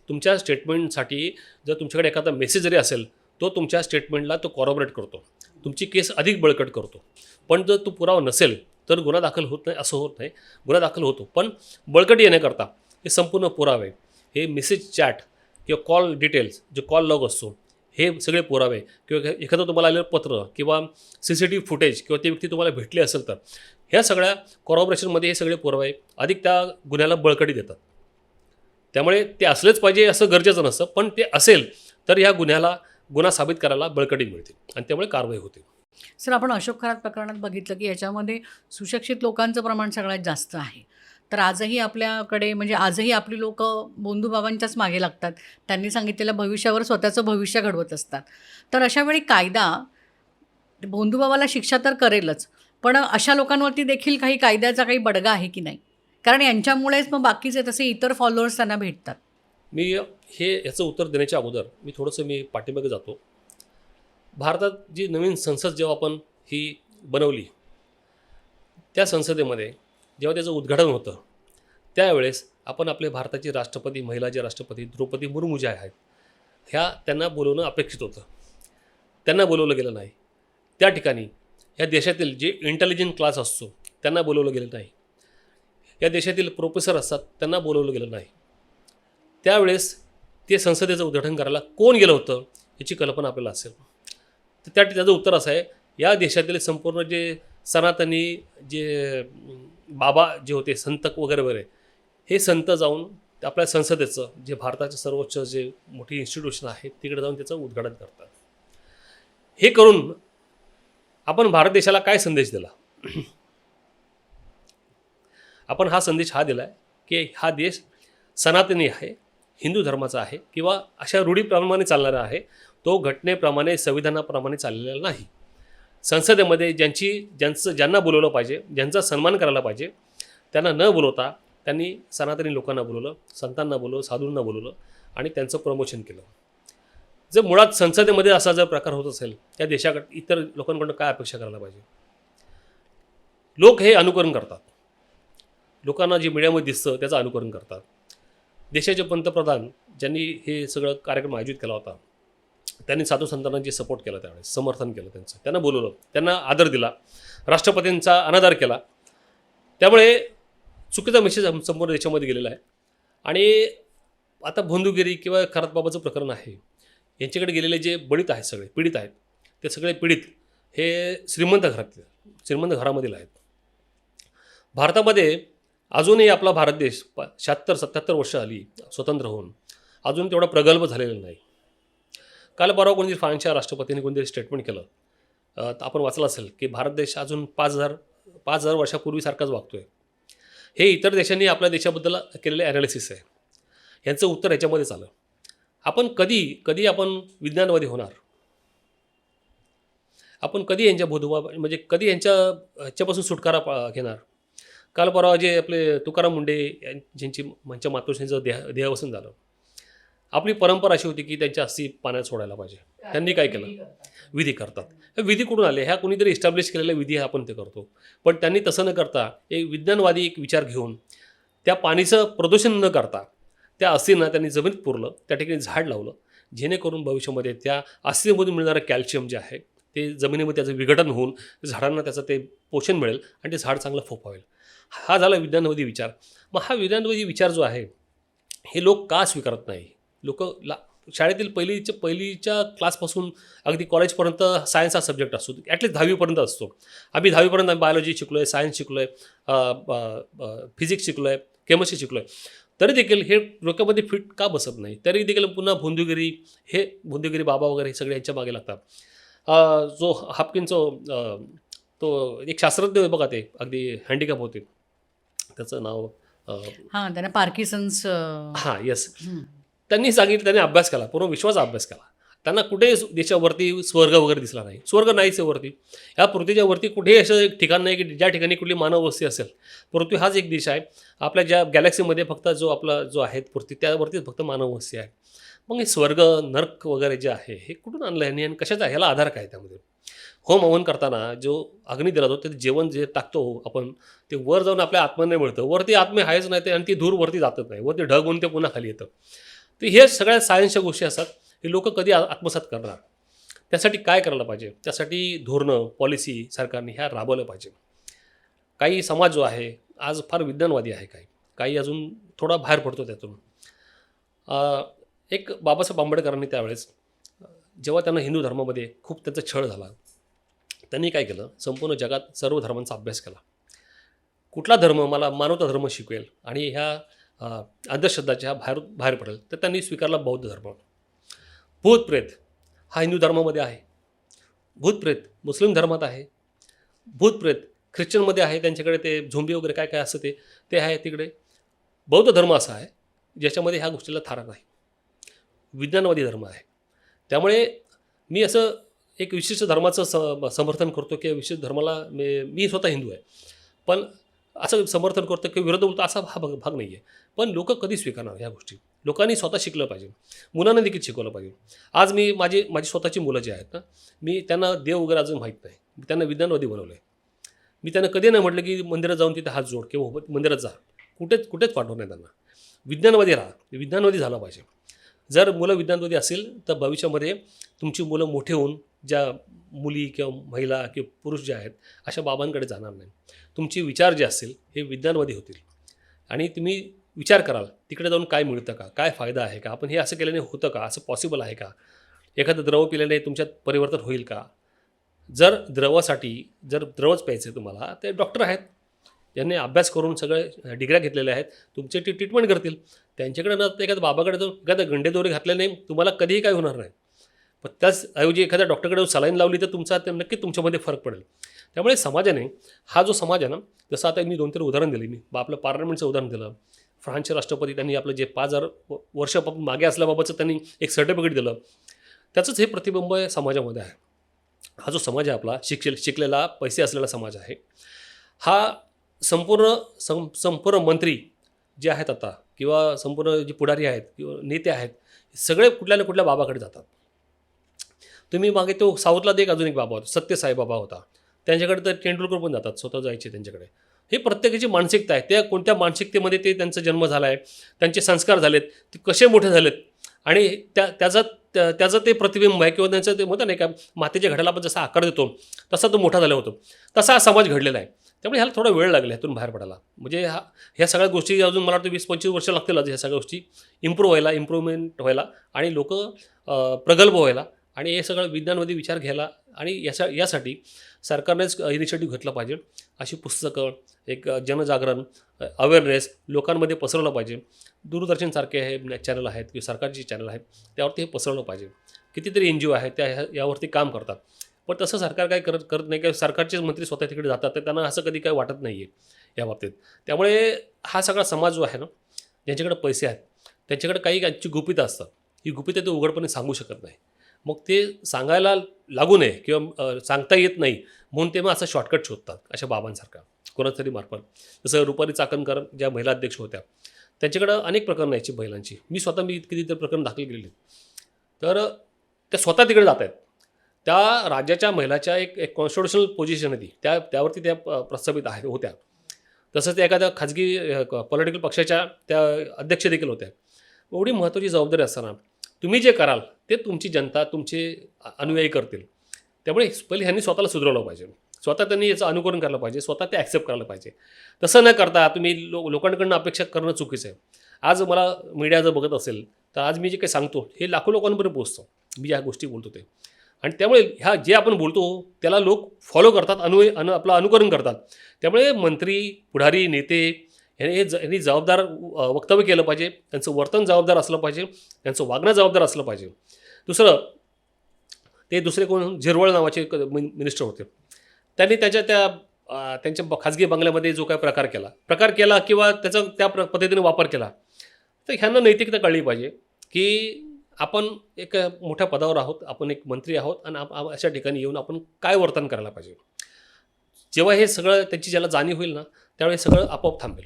तुमच्या स्टेटमेंटसाठी जर तुमच्याकडे एखादा मेसेज जरी असेल, तो तुमच्या स्टेटमेंटला तो कॉरॉबरेट करतो, तुमची केस अधिक बळकट करतो. पण जर तो पुरावा नसेल तर गुन्हा दाखल होत नाही, असं होत नाही. गुन्हा दाखल होतो, पण बळकटी येण्याकरता हे संपूर्ण पुरावे, हे मेसेज चॅट किंवा कॉल डिटेल्स, जे कॉल लॉग असतो, हे सगळे पुरावे, किंवा एखादं तुम्हाला आलेलं पत्र किंवा CCTV फुटेज किंवा ती व्यक्ती तुम्हाला भेटली असेल तर ह्या सगळ्या कॉरॉबरेशनमध्ये हे सगळे पुरावे अधिक त्या गुन्ह्याला बळकटी देतात. त्यामुळे ते असलेच पाहिजे असं गरजेचं नसतं, पण ते असेल तर ह्या गुन्हा साबित करायला बळकटी मिळते आणि त्यामुळे कारवाई होते. सर, आपण अशोक खरात प्रकरणात बघितलं की याच्यामध्ये सुशिक्षित लोकांचं प्रमाण सगळ्यात जास्त आहे, तर आजही आपल्याकडे म्हणजे आजही आपली लोक बंधुभावांच्याच मागे लागतात. त्यांनी सांगितलेल्या भविष्यावर स्वतःचं भविष्य घडवत असतात. तर अशा वेळी कायदा बंधुभावाला शिक्षा तर करेलच, पण अशा लोकांवरती देखील काही कायद्याचा काही बडगा आहे की नाही? कारण यांच्यामुळेच मग बाकीचे तसे इतर फॉलोअर्स त्यांना भेटतात. मी याचं उत्तर देण्याच्या अगोदर मी पाठीमागे जातो. भारतात जी नवीन संसद जेव्हा आपण ही बनवली, त्या संसदेमध्ये जेव्हा त्याचं उद्घाटन होतं, त्यावेळेस आपण आपले भारताचे राष्ट्रपती, महिला जे राष्ट्रपती द्रौपदी मुर्मू ज्या आहेत, त्यांना बोलवणं अपेक्षित होतं. त्यांना बोलवलं गेलं नाही. त्या ठिकाणी या देशातील जे इंटेलिजंट क्लास असतो त्यांना बोलवलं गेलं नाही. या देशातील प्रोफेसर असतात त्यांना बोलवलं गेलं नाही. त्यावेळेस ते संसदेचं उद्घाटन करायला कोण गेलं होतं याची कल्पना आपल्याला असेल. तर त्याचं उत्तर असं आहे, या देशातील संपूर्ण जे सनातनी जे बाबा जे होते, संत वगैरे वगैरे, हे संत जाऊन आपल्या संसदेचं जे भारताचं सर्वोच्च जे मोठी इन्स्टिट्यूशन आहे तिकडे जाऊन त्याचं उद्घाटन करतात. हे करून आपण भारत देशाला काय संदेश दिला? आपण हा संदेश दिला आहे की हा देश सनातनी आहे, हिंदू धर्माचा आहे, किंवा अशा रूढीप्रमाणे चालणारा आहे. तो घटनेप्रमाणे, संविधानाप्रमाणे चाललेला नाही. संसदेमध्ये ज्यांना बोलवलं पाहिजे, ज्यांचा सन्मान करायला पाहिजे, त्यांना न बोलवता त्यांनी सनातनी लोकांना बोलवलं, संतांना बोलवलं, साधूंना बोलवलं आणि त्यांचं प्रमोशन केलं. जर मुळात संसदेमध्ये असा जर प्रकार होत असेल, त्या देशाकडे इतर लोकांकडून काय अपेक्षा करायला पाहिजे? लोक हे अनुकरण करतात. लोकांना जे मीडियामध्ये दिसतं त्याचं अनुकरण करतात. देशाचे पंतप्रधान ज्यांनी हे सगळं कार्यक्रम आयोजित केला होता, त्यांनी साधू संतांना जे सपोर्ट केला, त्यावेळेस समर्थन केलं त्यांचं, त्यांना बोलवलं, त्यांना आदर दिला, राष्ट्रपतींचा अनादर केला. त्यामुळे चुकीचा मेसेज संपूर्ण देशामध्ये गेलेला आहे. आणि आता भोंदूगिरी किंवा खरातबाबाचं प्रकरण आहे, यांच्याकडे गेलेले जे बळीत आहेत, सगळे पीडित आहेत, ते सगळे पीडित हे श्रीमंत घरामधील आहेत. भारतामध्ये अजूनही आपला भारत देश 76-77 वर्ष आली स्वतंत्र होऊन, अजून तेवढा प्रगल्भ झालेला नाही. काल परवा कोणतरी फ्रान्सच्या राष्ट्रपतींनी कोणतरी स्टेटमेंट केलं, आपण वाचलं असेल, की भारत देश अजून 5,000 वर्षापूर्वीसारखाच वागतोय. हे इतर देशांनी आपल्या देशाबद्दल केलेले ॲनालिसिस आहे. यांचं उत्तर ह्याच्यामध्येच आलं. आपण कधी आपण विज्ञानवादी होणार? आपण कधी यांच्या म्हणजे कधी ह्याच्यापासून सुटकारा घेणार? काल परवा जे आपले तुकाराम मुंडे ज्यांच्या मातोश्रींचं देहावसन झालं, आपली परंपरा अशी होती की त्यांच्या अस्थी पाण्यात सोडायला पाहिजे. त्यांनी काय केलं? विधी करतात. हे विधी कुठून आले? ह्या कोणीतरी इस्टॅब्लिश केलेल्या विधी आपण ते करतो. पण त्यांनी तसं न करता विज्ञानवादी एक विचार घेऊन त्या पाणीचं प्रदूषण न करता त्या अस्थींना त्यांनी जमिनीत पुरलं, त्या ठिकाणी झाड लावलं, जेणेकरून भविष्यामध्ये त्या अस्थीमधून मिळणारं कॅल्शियम जे आहे ते जमिनीमध्ये त्याचं विघटन होऊन झाडांना त्याचं ते पोषण मिळेल आणि ते झाड चांगलं फोफावेल. हा झाला विज्ञानवादी विचार. मग हा विज्ञानवादी विचार जो आहे, हे लोक का स्वीकारत नाही? लोक शाळेतील पहिलीच्या क्लासपासून अगदी कॉलेजपर्यंत सायन्स हा सब्जेक्ट असतो, ॲटलीस्ट 10वीपर्यंत असतो. आम्ही 10वीपर्यंत बायोलॉजी शिकलो आहे, सायन्स शिकलो आहे, फिजिक्स शिकलो आहे, केमिस्ट्री शिकलो आहे. तरी देखील हे डोक्यामध्ये फिट का बसत नाही? तरी देखील पुन्हा भोंदूगिरी बाबा वगैरे हे सगळे यांच्या मागे लागतात. जो हापकिनचं तो एक शास्त्रज्ञ आहे बघा, ते अगदी हँडिकॅप होते, त्याचं नाव त्यांना पार्किन्सन्स. हां, येस. त्यांनी सांगितलं, त्यांनी अभ्यास केला, पूर्ण विश्वाचा अभ्यास केला. त्यांना कुठेही देशावरती स्वर्ग वगैरे दिसला नाही. स्वर्ग नाहीच आहे वरती. या पृथ्वीच्या वरती कुठेही असं एक ठिकाण नाही की ज्या ठिकाणी कुठली मानव वस्ती असेल. पृथ्वी हाच एक देश आहे. आपल्या ज्या गॅलेक्सीमध्ये फक्त जो आहे पृथ्वी, त्यावरतीच फक्त मानव वस्ती आहे. मग हे स्वर्ग, नर्क वगैरे जे आहे, हे कुठून आणलं आहे आणि कशाचा आहे? ह्याला आधार काय? त्यामध्ये होम हवन करताना जो अग्नी दिला जातो, ते जेवण जे टाकतो आपण, ते वर जाऊन आपल्या आत्म्याने मिळतं. वरती आत्मे आहेच नाही ते, आणि ती धूर वरती जातच नाही, वरती ढग होऊन ते पुन्हा खाली येतं. तर हे सगळ्या सायन्सच्या गोष्टी असतात. हे लोक कधी आत्मसात करणार? त्यासाठी काय करायला पाहिजे? त्यासाठी धोरणं, पॉलिसी सरकारने ह्या राबवल्या पाहिजे. काही समाज जो आहे आज फार विज्ञानवादी आहे, काही अजून थोडा बाहेर पडतो त्यातून. एक बाबासाहेब आंबेडकरांनी त्यावेळेस जेव्हा त्यांना हिंदू धर्मामध्ये खूप त्यांचा छळ झाला, त्यांनी काय केलं? संपूर्ण जगात सर्व धर्मांचा अभ्यास केला. कुठला धर्म मला मानवता धर्म शिकवेल आणि ह्या अंधश्रद्धाच्या बाहेर पडेल, तर त्यांनी स्वीकारला बौद्ध धर्म. भूतप्रेत हा हिंदू धर्मामध्ये आहे, भूतप्रेत मुस्लिम धर्मात आहे, भूतप्रेत ख्रिश्चनमध्ये आहे त्यांच्याकडे ते झोंबी वगैरे काय काय असतं ते आहे तिकडे. बौद्ध धर्म असा आहे ज्याच्यामध्ये ह्या गोष्टीला थारा नाही. विज्ञानवादी धर्म आहे. त्यामुळे मी असं एक विशिष्ट धर्माचं समर्थन करतो की विशिष्ट धर्माला मी स्वतः हिंदू आहे, पण असं समर्थन करतो की विरोध बोलतो असा हा भाग नाही आहे. पण लोक कधी स्वीकारणार ह्या गोष्टी? लोकांनी स्वतः शिकलं पाहिजे, मुलांना देखील शिकवलं पाहिजे. आज मी माझी स्वतःची मुलं जी आहेत ना, मी त्यांना देव वगैरे अजून माहीत नाही, मी त्यांना विज्ञानवादी बनवलं आहे. मी त्यांना कधी नाही म्हटलं की मंदिरात जाऊन तिथे हात जोड किंवा मंदिरात जा, कुठेच पाठवत नाही त्यांना. विज्ञानवादी राहा, विज्ञानवादी झाला पाहिजे. जर मुलं विज्ञानवादी असेल तर भविष्यामध्ये तुमची मुलं मोठे होऊन ज्या मुली किंवा महिला किंवा पुरुष जे आहेत अशा बाबांकडे जाणार नाही. तुमचे विचार जे असतील हे विज्ञानवादी होतील आणि तुम्ही विचार कराल तिकडे जाऊन काय मिळतं का, काय फायदा आहे का, आपण हे असं केल्याने होतं का, असं पॉसिबल आहे का, एखादं द्रव पिल्याने तुमच्यात परिवर्तन होईल का. जर द्रवच प्यायचं आहे तुम्हाला, ते डॉक्टर आहेत, ज्यांनी अभ्यास करून सगळे डिग्र्या घेतलेल्या आहेत, तुमची ट्रीटमेंट करतील. त्यांच्याकडे न एखाद्या बाबाकडे जाऊन एखाद्या गंडेदोरे घातल्याने तुम्हाला कधीही काय होणार नाही. पण त्याच ऐवजी एखाद्या डॉक्टरकडे सलाईन लावली तर नक्की तुमच्यामध्ये फरक पडेल. त्यामुळे समाजाने हा जो समाज आहे ना, जसं आता मी 2-3 उदाहरण दिली, मी आपलं पार्लमेंटचं उदाहरण दिलं. फ्रान्सचे राष्ट्रपती त्यांनी आपलं जे 5,000 वर्ष मागे असल्याबाबतचं त्यांनी एक सर्टिफिकेट दिलं. त्याचंच हे प्रतिबिंब समाजामध्ये आहे. हा जो समाज आहे आपला शिकलेला पैसे असलेला समाज आहे, हा संपूर्ण मंत्री जे आहेत आता किंवा संपूर्ण जे पुढारी आहेत किंवा नेते आहेत, सगळे कुठल्या ना कुठल्या बाबाकडे जातात. तुम्ही मागे तो साऊथला अजून एक बाबा होता, सत्यसाई बाबा होता, त्यांच्याकडे तर तेंडुलकर पण जातात, स्वतः जायचे त्यांच्याकडे. हे प्रत्येकाची मानसिकता आहे, त्या कोणत्या मानसिकतेमध्ये त्यांचा जन्म झाला आहे, त्यांचे संस्कार झालेत, ते कसे मोठे झालेत आणि त्याचं ते प्रतिबिंब आहे किंवा त्यांचं ते म्हणतं नाही का, मातेच्या घडाला आपण जसा आकार देतो तसा तो मोठा झाला होतो, तसा हा समाज घडलेला आहे. त्यामुळे ह्याला थोडा वेळ लागला ह्यातून बाहेर पडायला. म्हणजे ह्या सगळ्या गोष्टी अजून मला वाटतं 20-25 वर्ष लागतील ह्या सगळ्या गोष्टी इम्प्रूव्हमेंट व्हायला आणि लोक प्रगल्भ व्हायला आणि हे सगळं विज्ञानवादी विचार घ्यायला. आणि यासाठी सरकारनेच इनिशिएटिव्ह घेतला पाहिजे. अशी पुस्तकं, एक जनजागरण, अवेअरनेस लोकांमध्ये पसरवलं पाहिजे. दूरदर्शनसारखे हे चॅनल आहेत किंवा सरकारची चॅनल आहेत त्यावरती हे पसरवलं पाहिजे. कितीतरी NGO आहेत त्या यावरती काम करतात, पण तसं सरकार काय करत नाही. काय सरकारचेच मंत्री स्वतः तिकडे जातात, तर त्यांना असं कधी काय वाटत नाही आहे या बाबतीत. त्यामुळे हा सगळा समाज जो आहे ना, ज्यांच्याकडे पैसे आहेत त्यांच्याकडे काही त्यांची गुपितं असतात, ही गुपितं ते उघडपणे सांगू शकत नाही. मग ते सांगायला लागू नये किंवा सांगता येत नाही म्हणून ते मग असं शॉर्टकट शोधतात, अशा बाबांसारखा कोणाच तरी मार्फत. जसं रुपाली चाकणकर ज्या महिला अध्यक्ष होत्या, त्यांच्याकडं अनेक प्रकरणं यायची महिलांची. मी कितीतरी प्रकरण दाखल केलेली. तर त्या स्वतः तिकडे जात आहेत. त्या राज्याच्या महिलाच्या एक कॉन्स्टिट्युशनल पोझिशन होती, त्यावरती त्या प्रस्थापित होत्या. तसंच त्या एखाद्या खाजगी पॉलिटिकल पक्षाच्या त्या अध्यक्ष देखील होत्या. एवढी महत्त्वाची जबाबदारी असताना तुम्ही जे कराल ते तुमची जनता, तुमचे अनुयायी करतील. त्यामुळे पहिले ह्यांनी स्वतःला सुधारवलं पाहिजे, स्वतः त्यांनी याचं अनुकरण करायला पाहिजे, स्वतः ते ॲक्सेप्ट करायला पाहिजे. तसं न करता तुम्ही लोकांकडून अपेक्षा करणं चुकीचं आहे. आज मला मीडिया जर बघत असेल तर आज मी जे काही सांगतो हे लाखो लोकांपर्यंत पोहोचतं, मी या गोष्टी बोलतो ते. आणि त्यामुळे ह्या जे आपण बोलतो त्याला लोक फॉलो करतात, आपलं अनुकरण करतात. त्यामुळे मंत्री, पुढारी, नेते यांनी जबाबदार वक्तव्य केलं पाहिजे, त्यांचं वर्तन जबाबदार असलं पाहिजे, त्यांचं वागणं जबाबदार असलं पाहिजे. दुसरे कोण झिरवळ नावाचे मिनिस्टर होते, त्यांनी त्यांच्या खाजगी बंगल्यामध्ये जो काय प्रकार केला किंवा त्याचा त्या पद्धतीने वापर केला, तर ह्यांना नैतिकता कळली पाहिजे की आपण एक मोठ्या पदावर आहोत, आपण एक मंत्री आहोत आणि अशा ठिकाणी येऊन आपण काय वर्तन करायला पाहिजे. जेव्हा हे सगळं त्याची ज्याला जाणीव होईल ना, त्यावेळी सगळं आपोआप थांबेल.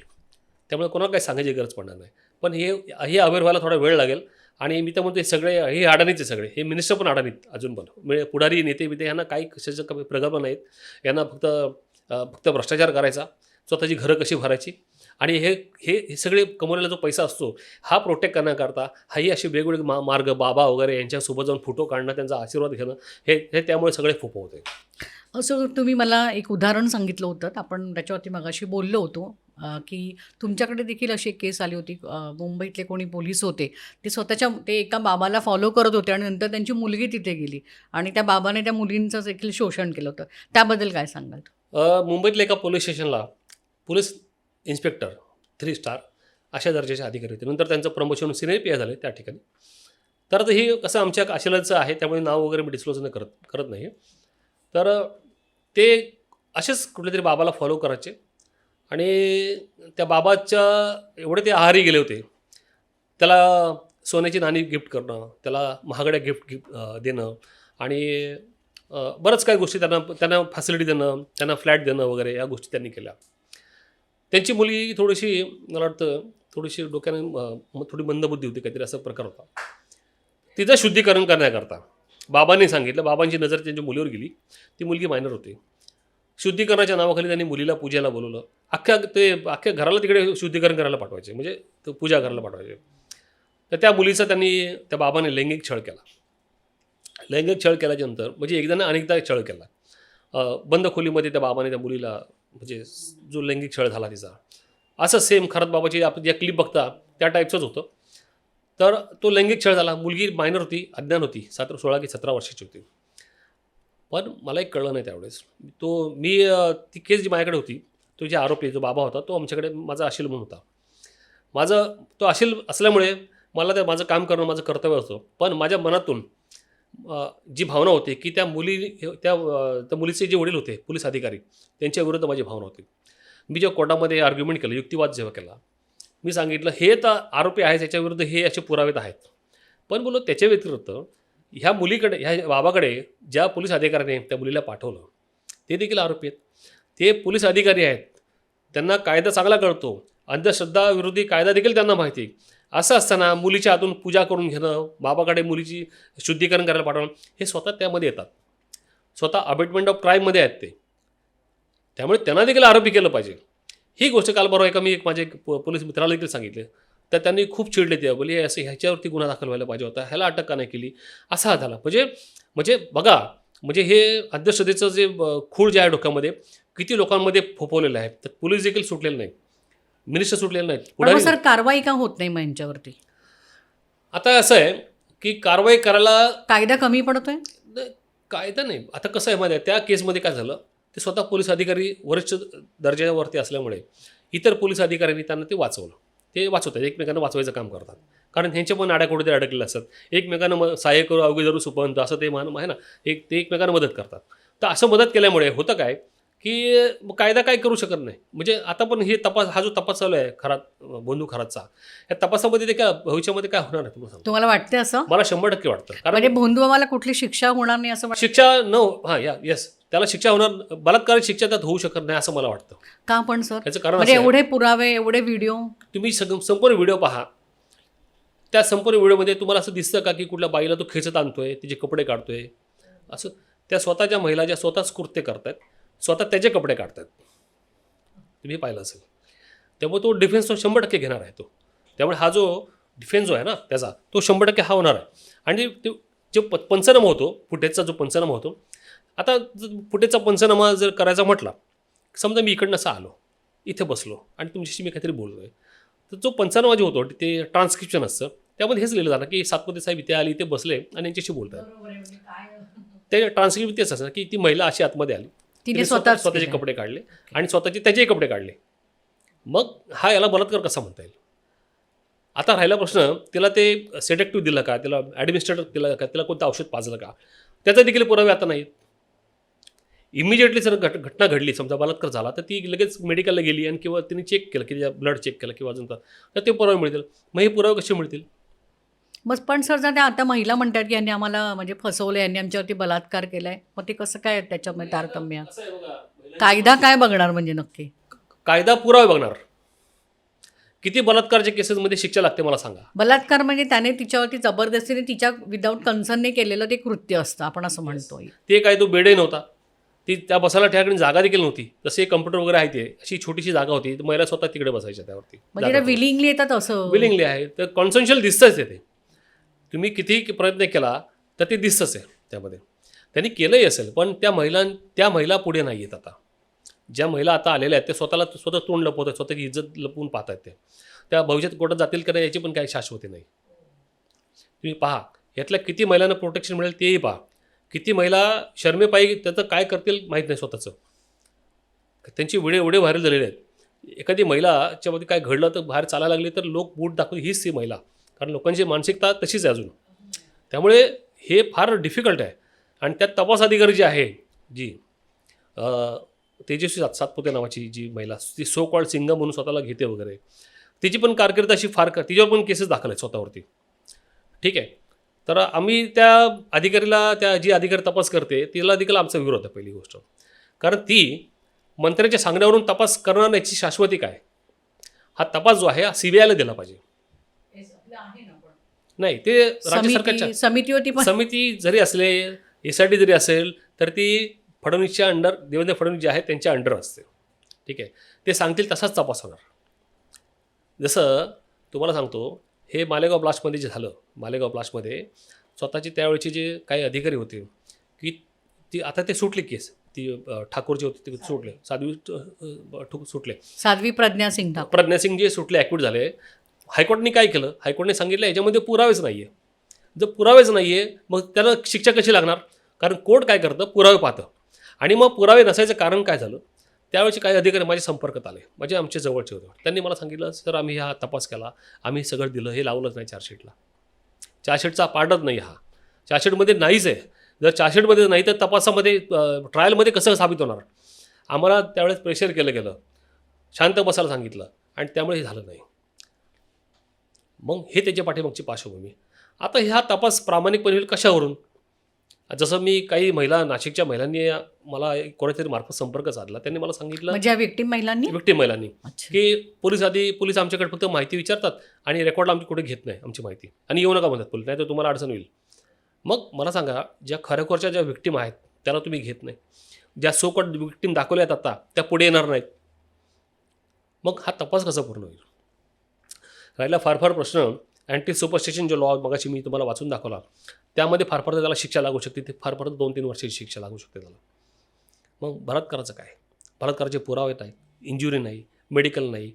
त्यामुळे कोणाला काही सांगायची गरज पडणार नाही. पण हे अवेअर व्हायला थोडा वेळ लागेल. आणि मी तर म्हणतो हे अडाणीचे सगळे हे मिनिस्टर पण अडाणीत अजून पण. म्हणजे पुढारी नेते यांना काही कशाचं कमी प्रगल्भ नाहीत. यांना फक्त भ्रष्टाचार करायचा, स्वतःची घरं कशी भरायची आणि हे सगळे कमवलेला जो पैसा असतो हा प्रोटेक्ट करण्याकरता हाही असे वेगवेगळे मार्ग, बाबा वगैरे यांच्यासोबत जाऊन फोटो काढणं, त्यांचा आशीर्वाद घेणं, हे त्यामुळे सगळे फोपवते. असं तुम्ही मला एक उदाहरण सांगितलं होतं, आपण त्याच्यावरती मगाशी बोललो होतो की तुमच्याकडे देखील अशी एक केस आली होती. मुंबईतले कोणी पोलीस होते, ते एका बाबाला फॉलो करत होते आणि नंतर त्यांची मुलगी तिथे गेली आणि त्या बाबाने त्या मुलींचं देखील शोषण केलं होतं. त्याबद्दल काय सांगाल? मुंबईतल्या एका पोलीस स्टेशनला पोलीस इन्स्पेक्टर 3 स्टार अशा दर्जाचे अधिकारी होते. नंतर त्यांचं प्रमोशन सिनियर PI झाले त्या ठिकाणी. तर आता हे कसं आमच्या आशिलाचं आहे त्यामुळे नाव वगैरे मी डिस्क्लोज करत नाही. तर ते असेच कुठल्या तरी बाबाला फॉलो करायचे आणि त्या बाबाच्या एवढे ते आहारी गेले होते. त्याला सोन्याची नाणी गिफ्ट करणं, त्याला महागड्या गिफ्ट देणं आणि बरंच काही गोष्टी त्यांना त्यांना फॅसिलिटी देणं, त्यांना फ्लॅट देणं वगैरे या गोष्टी त्यांनी केल्या. त्यांची मुलगी थोडीशी मला वाटतं थोडीशी डोक्याने थोडी मंदबुद्धी होती, काहीतरी असा प्रकार होता. तिचं शुद्धीकरण करण्याकरता बाबांनी सांगितलं, बाबांची नजर त्यांच्या मुलीवर गेली. ती मुलगी मायनर होती. शुद्धीकरणाच्या नावाखाली त्यांनी मुलीला पूजेला बोलवलं. अख्ख्या घराला तिकडे शुद्धीकरण करायला पाठवायचे, म्हणजे पूजा करायला पाठवायचे. तर त्या मुलीचा त्या बाबाने लैंगिक छळ केला. लैंगिक छळ केल्याच्यानंतर म्हणजे एकदा ना अनेकदा छळ केला. बंद खोलीमध्ये त्या बाबाने त्या मुलीला म्हणजे जो लैंगिक छळ झाला तिचा, असं सेम खरत बाबाची आपण ज्या क्लिप बघता त्या टाईपचंच होतं. तर तो लैंगिक छळ झाला. मुलगी मायनर होती, अज्ञान होती, 16 की 17 वर्षाची होती. पण मला एक कळलं नाही त्यावेळेस. ती केस जी माझ्याकडे होती, तो जे आरोपी जो बाबा होता तो आमच्याकडे माझा अशील म्हणून होता. तो अशील असल्यामुळे मला माझं काम करणं माझं कर्तव्य होतं. पण माझ्या मनातून जी भावना होती की त्या मुलीचे जे वडील होते पोलीस अधिकारी, त्यांच्या विरुद्ध माझी भावना होती. मी जेव्हा कोर्टामध्ये आर्ग्युमेंट केलं, युक्तिवाद जेव्हा केला, मी सांगितलं हे तर आरोपी आहे, त्याच्याविरुद्ध हे असे पुरावे आहेत. पण बोलो त्याच्या व्यतिरिक्त ह्या बाबाकडे ज्या पोलीस अधिकाऱ्याने त्या मुलीला पाठवलं ते देखील आरोपी आहेत. ते पोलीस अधिकारी आहेत, त्यांना कायदा चांगला कळतो, अंधश्रद्धा विरोधी कायदा देखील त्यांना माहिती. असं असताना मुलीच्या हातून पूजा करून घेणं, बाबाकडे मुलीची शुद्धीकरण करायला पाठवणं, हे स्वतः त्यामध्ये येतात. स्वतः अबेटमेंट ऑफ क्राईममध्ये आहेत ते. त्यामुळे त्यांना देखील आरोपी केलं पाहिजे. ही गोष्ट काल बरोबर मी माझे पोलीस मित्राला देखील सांगितले. तर त्यांनी खूप चिडले. ते बोलले असं ह्याच्यावरती गुन्हा दाखल व्हायला पाहिजे होता, ह्याला अटक का नाही केली, असा झाला. म्हणजे बघा, म्हणजे हे अंधश्रद्धेचं जे खूळ जे आहे डोक्यामध्ये किती लोकांमध्ये फोपवलेलं आहे. तर पोलीस देखील सुटलेले नाही, मिनिस्टर सुटलेले नाहीत. पण सर कारवाई का होत नाही मग यांच्यावरती? आता असं आहे की कारवाई करायला कायदा कमी पडतोय? कायदा नाही. आता कसं आहे माहिती आहे, त्या केसमध्ये काय झालं, ते स्वतः पोलीस अधिकारी वरिष्ठ दर्जावरती असल्यामुळे इतर पोलीस अधिकाऱ्यांनी त्यांना ते वाचवतात, एकमेकांना वाचवायचं काम करतात. कारण ह्यांचे पण आड्याकोडे ते अडकलेले असतात. एकमेकांना सहाय्य करू अवघे जरूर सुपंत असं ते आहे ना, ते एकमेकांना मदत करतात. तर असं मदत केल्यामुळे होतं काय की कायदा काय करू शकत नाही. म्हणजे आता पण हा जो तपास चालू आहे बंधू खरातचा, या तपासामध्ये ते काय भविष्यामध्ये काय होणार आहे तुम्हाला वाटते असं? मला 100% वाटतं. कारण म्हणजे बंधू आम्हाला कुठली शिक्षा होणार नाही असं शिक्षा येस, त्याला शिक्षा होणार, बलात्काराची शिक्षा त्यात होऊ शकत नाही असं मला वाटतं. का पण सर? याचं कारण म्हणजे एवढे पुरावे, एवढे व्हिडिओ, तुम्ही संपूर्ण व्हिडिओ पहा. त्या संपूर्ण व्हिडिओमध्ये तुम्हाला असं दिसतं का की कुठल्या बाईला तो खेचत आणतोय, तिचे कपडे काढतोय, असं त्या स्वतःच्या महिला ज्या स्वतःच कृत्य करतात, स्वतः त्याचे कपडे काढतात, तुम्ही पाहिलं असेल. त्यामुळे तो डिफेन्स 100% घेणार आहे तो. त्यामुळे हा जो डिफेन्स जो आहे ना त्याचा, तो 100% हा होणार आहे. आणि जो पंचनामा होतो, फुटेजचा जो पंचनामा होतो, आता फुटेजचा पंचनामा जर करायचा म्हटला, समजा मी इकडनं असं आलो, इथे बसलो आणि तुमच्याशी मी काहीतरी बोललो आहे, तर जो पंचनामा जो होतो ते ट्रान्स्क्रिप्शन असतं, त्यामध्ये हेच लिहिलं जातं की सातपुते साहेब इथे आली, इथे बसले आणि यांच्याशी बोलतात. ते ट्रान्स्क्रिप्शन तेच असतं की ती महिला अशी आतमध्ये आली, तिने स्वतःचे कपडे काढले आणि त्याचे कपडे काढले. मग याला बलात्कार कसा म्हणता येईल? आता राहिला प्रश्न, तिला ते सेडेक्टिव्ह दिलं का, तिला ॲडमिनिस्ट्रेटर दिलं का, तिला कोणतं औषध पाजलं का, त्याचा देखील पुरावे आता नाहीत. इमिजिएटली जर घटना घडली, समजा बलात्कार झाला, तर ती लगेच मेडिकलला गेली आणि किंवा तिने चेक केलं की ब्लड चेक केलं किंवा अजून तर ते पुरावे मिळतील. मग हे पुरावे कसे मिळतील? बस पण सर जर आता महिला म्हणतात की यांनी आम्हाला म्हणजे फसवलं, यांनी आमच्यावरती बलात्कार केलाय, मग ते कसं काय त्याच्यामध्ये तारतम्य? कायदा काय बघणार म्हणजे नक्की? कायदा पुरावे बघणार. किती बलात्कारच्या केसेसमध्ये शिक्षा लागते मला सांगा? बलात्कार म्हणजे त्याने तिच्यावरती जबरदस्तीने तिच्या विदाऊट कन्सर्नने केलेलं ते कृत्य असतं, आपण असं म्हणतोय. ते काय तो बेडही नव्हता, त्या बसायला ठिकाणी जागा देखील नव्हती. जसे कम्प्युटर वगैरे आहे ते अशी छोटीशी जागा होती, महिला स्वतः तिकडे बसायच्या त्यावरती. म्हणजे विलिंगली येतात असं? विलिंगली आहे, तर कॉन्सेन्शुअल दिसतंच ते. तुम्ही कितीही प्रयत्न केला तर ते दिसतंच आहे त्यामध्ये. त्यांनी केलंही असेल, पण त्या महिला पुढे नाही येत. आता ज्या महिला आता आलेल्या आहेत ते स्वतः तोंड लपवत आहेत, स्वतःची इज्जत लपवून पाहत आहेत. त्या भविष्यात कोर्टात जातील का नाही याची पण काही शाश्वती नाही. तुम्ही पहा, यातल्या किती महिलांना प्रोटेक्शन मिळेल तेही पहा. किती महिला शर्मेपायी त्याचं काय करतील माहीत नाही स्वतःचं. त्यांची व्हिडिओ व्हायरल झालेले आहेत. एखादी महिलाच्यामध्ये काय घडलं तर बाहेर चालायला लागली तर लोक बूट दाखवून हीच ती महिला, कारण लोकांची मानसिकता तशीच आहे अजून. त्यामुळे हे फार डिफिकल्ट आहे. आणि त्यात तपास अधिकारी जी आहे, तेजस्वी सातपुते नावाची जी महिला ती सो कॉल्ड सिंगम म्हणून स्वतःला घेते वगैरे, तिची पण कारकीर्द अशी फार तिच्यावर पण केसेस दाखल आहेत स्वतःवरती. ठीक आहे. तर आम्ही त्या अधिकारीला, त्या जी अधिकारी तपास करते तिला देखील आमचा विरोध आहे पहिली गोष्ट. कारण ती मंत्र्याच्या सांगण्यावरून तपास करणार याची शाश्वती काय? हा तपास जो आहे हा CBIला दिला पाहिजे. नाही, ते राज्य सरकारच्या समिती समिती जरी असले, SIT जरी असेल तर ती फडणवीसच्या अंडर, देवेंद्र फडणवीस जे आहेत त्यांच्या अंडर असते. ठीक आहे. ते सांगतील तसाच तपास होणार. जसं तुम्हाला सांगतो, हे मालेगाव ब्लास्टमध्ये जे झालं, मालेगाव ब्लास्टमध्ये स्वतःचे त्यावेळेचे जे काही अधिकारी होते की ती आता ते सुटले केस, ती ठाकूर जे होते ते सुटले, सुटले, साध्वी प्रज्ञा सिंग जे सुटले, ॲक्विट झाले. हायकोर्टाने काय केलं? हायकोर्टाने सांगितलं याच्यामध्ये पुरावेच नाही आहे. जर पुरावेच नाही आहे मग त्याला शिक्षा कशी लागणार? कारण कोर्ट काय करतं, पुरावे पाहतं. आणि मग पुरावे नसायचं कारण काय झालं, त्यावेळेचे काही अधिकारी माझ्या संपर्कात आले, म्हणजे आमचे जवळचे होते. त्यांनी मला सांगितलं, सर आम्ही हा तपास केला, आम्ही सगळं दिलं, हे लावलंच नाही चार्जशीटला. चार्जशीटचा पार्टच नाही हा, चार्जशीटमध्ये नाहीच आहे. जर चार्जशीटमध्ये नाही तर तपासामध्ये, ट्रायलमध्ये कसं साबित होणार? आम्हाला त्यावेळेस प्रेशर केलं गेलं, शांत बसायला सांगितलं, आणि त्यामुळे हे झालं नाही. मग हे त्याच्या पाठीमागची पार्श्वभूमी. आता हा तपास प्रामाणिकपणे होईल कशावरून? जसं मी काही महिला, नाशिकच्या महिलांनी मला कोणातरी मार्फत संपर्क साधला, त्यांनी मला सांगितलं, म्हणजे विक्टीम महिलांनी की पोलीस आमच्याकडे फक्त माहिती विचारतात आणि रेकॉर्डला आमची कुठे घेत नाही आमची माहिती, आणि येऊ नका म्हणतात पोलीस, नाही तर तुम्हाला अडचण होईल. मग मला सांगा, ज्या खरोखरच्या ज्या विक्टीम आहेत त्याला तुम्ही घेत नाही, ज्या सो कॉल्ड विक्टीम दाखवल्या आहेत आता त्या पुढे येणार नाहीत, मग हा तपास कसा पूर्ण होईल? राहिला फार प्रश्न अँटी सुपरस्टिशन जो लॉ मगाशी मी तुम्हाला वाचून दाखवला, त्यामध्ये फार त्याला शिक्षा लागू शकते, ते फार 2-3 वर्षाची शिक्षा लागू शकते त्याला. मग बलात्काराचं काय? बलात्काराचे पुरावे नाहीत, इंजुरी नाही, मेडिकल नाही.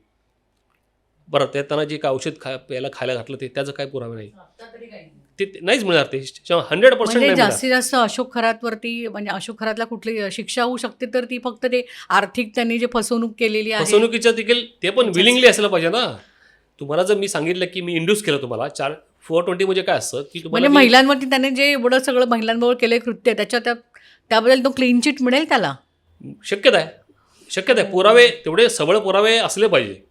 बरं, त्यांना जे काय औषध खायला घातलं त्याचं काय पुरावे नाही, ते नाहीच मिळणार. ते 100% नाही. जास्तीत जास्त अशोक खरातवरती, म्हणजे अशोक खरातला कुठली शिक्षा होऊ शकते तर ती फक्त ते आर्थिक त्यांनी जे फसवणूक केलेली आहे, फसवणुकीचं देखील ते पण विलिंगली असलं पाहिजे ना. तुम्हाला जर मी सांगितलं की मी इंड्यूस केलं तुम्हाला, 420 म्हणजे काय असतं की म्हणजे महिलांवरती त्याने जे एवढं सगळं महिलांबरोबर केले कृत्य, त्याबद्दल तो क्लीन चिट मिळेल त्याला? शक्यता आहे. पुरावे तेवढे सबळ पुरावे असले पाहिजे.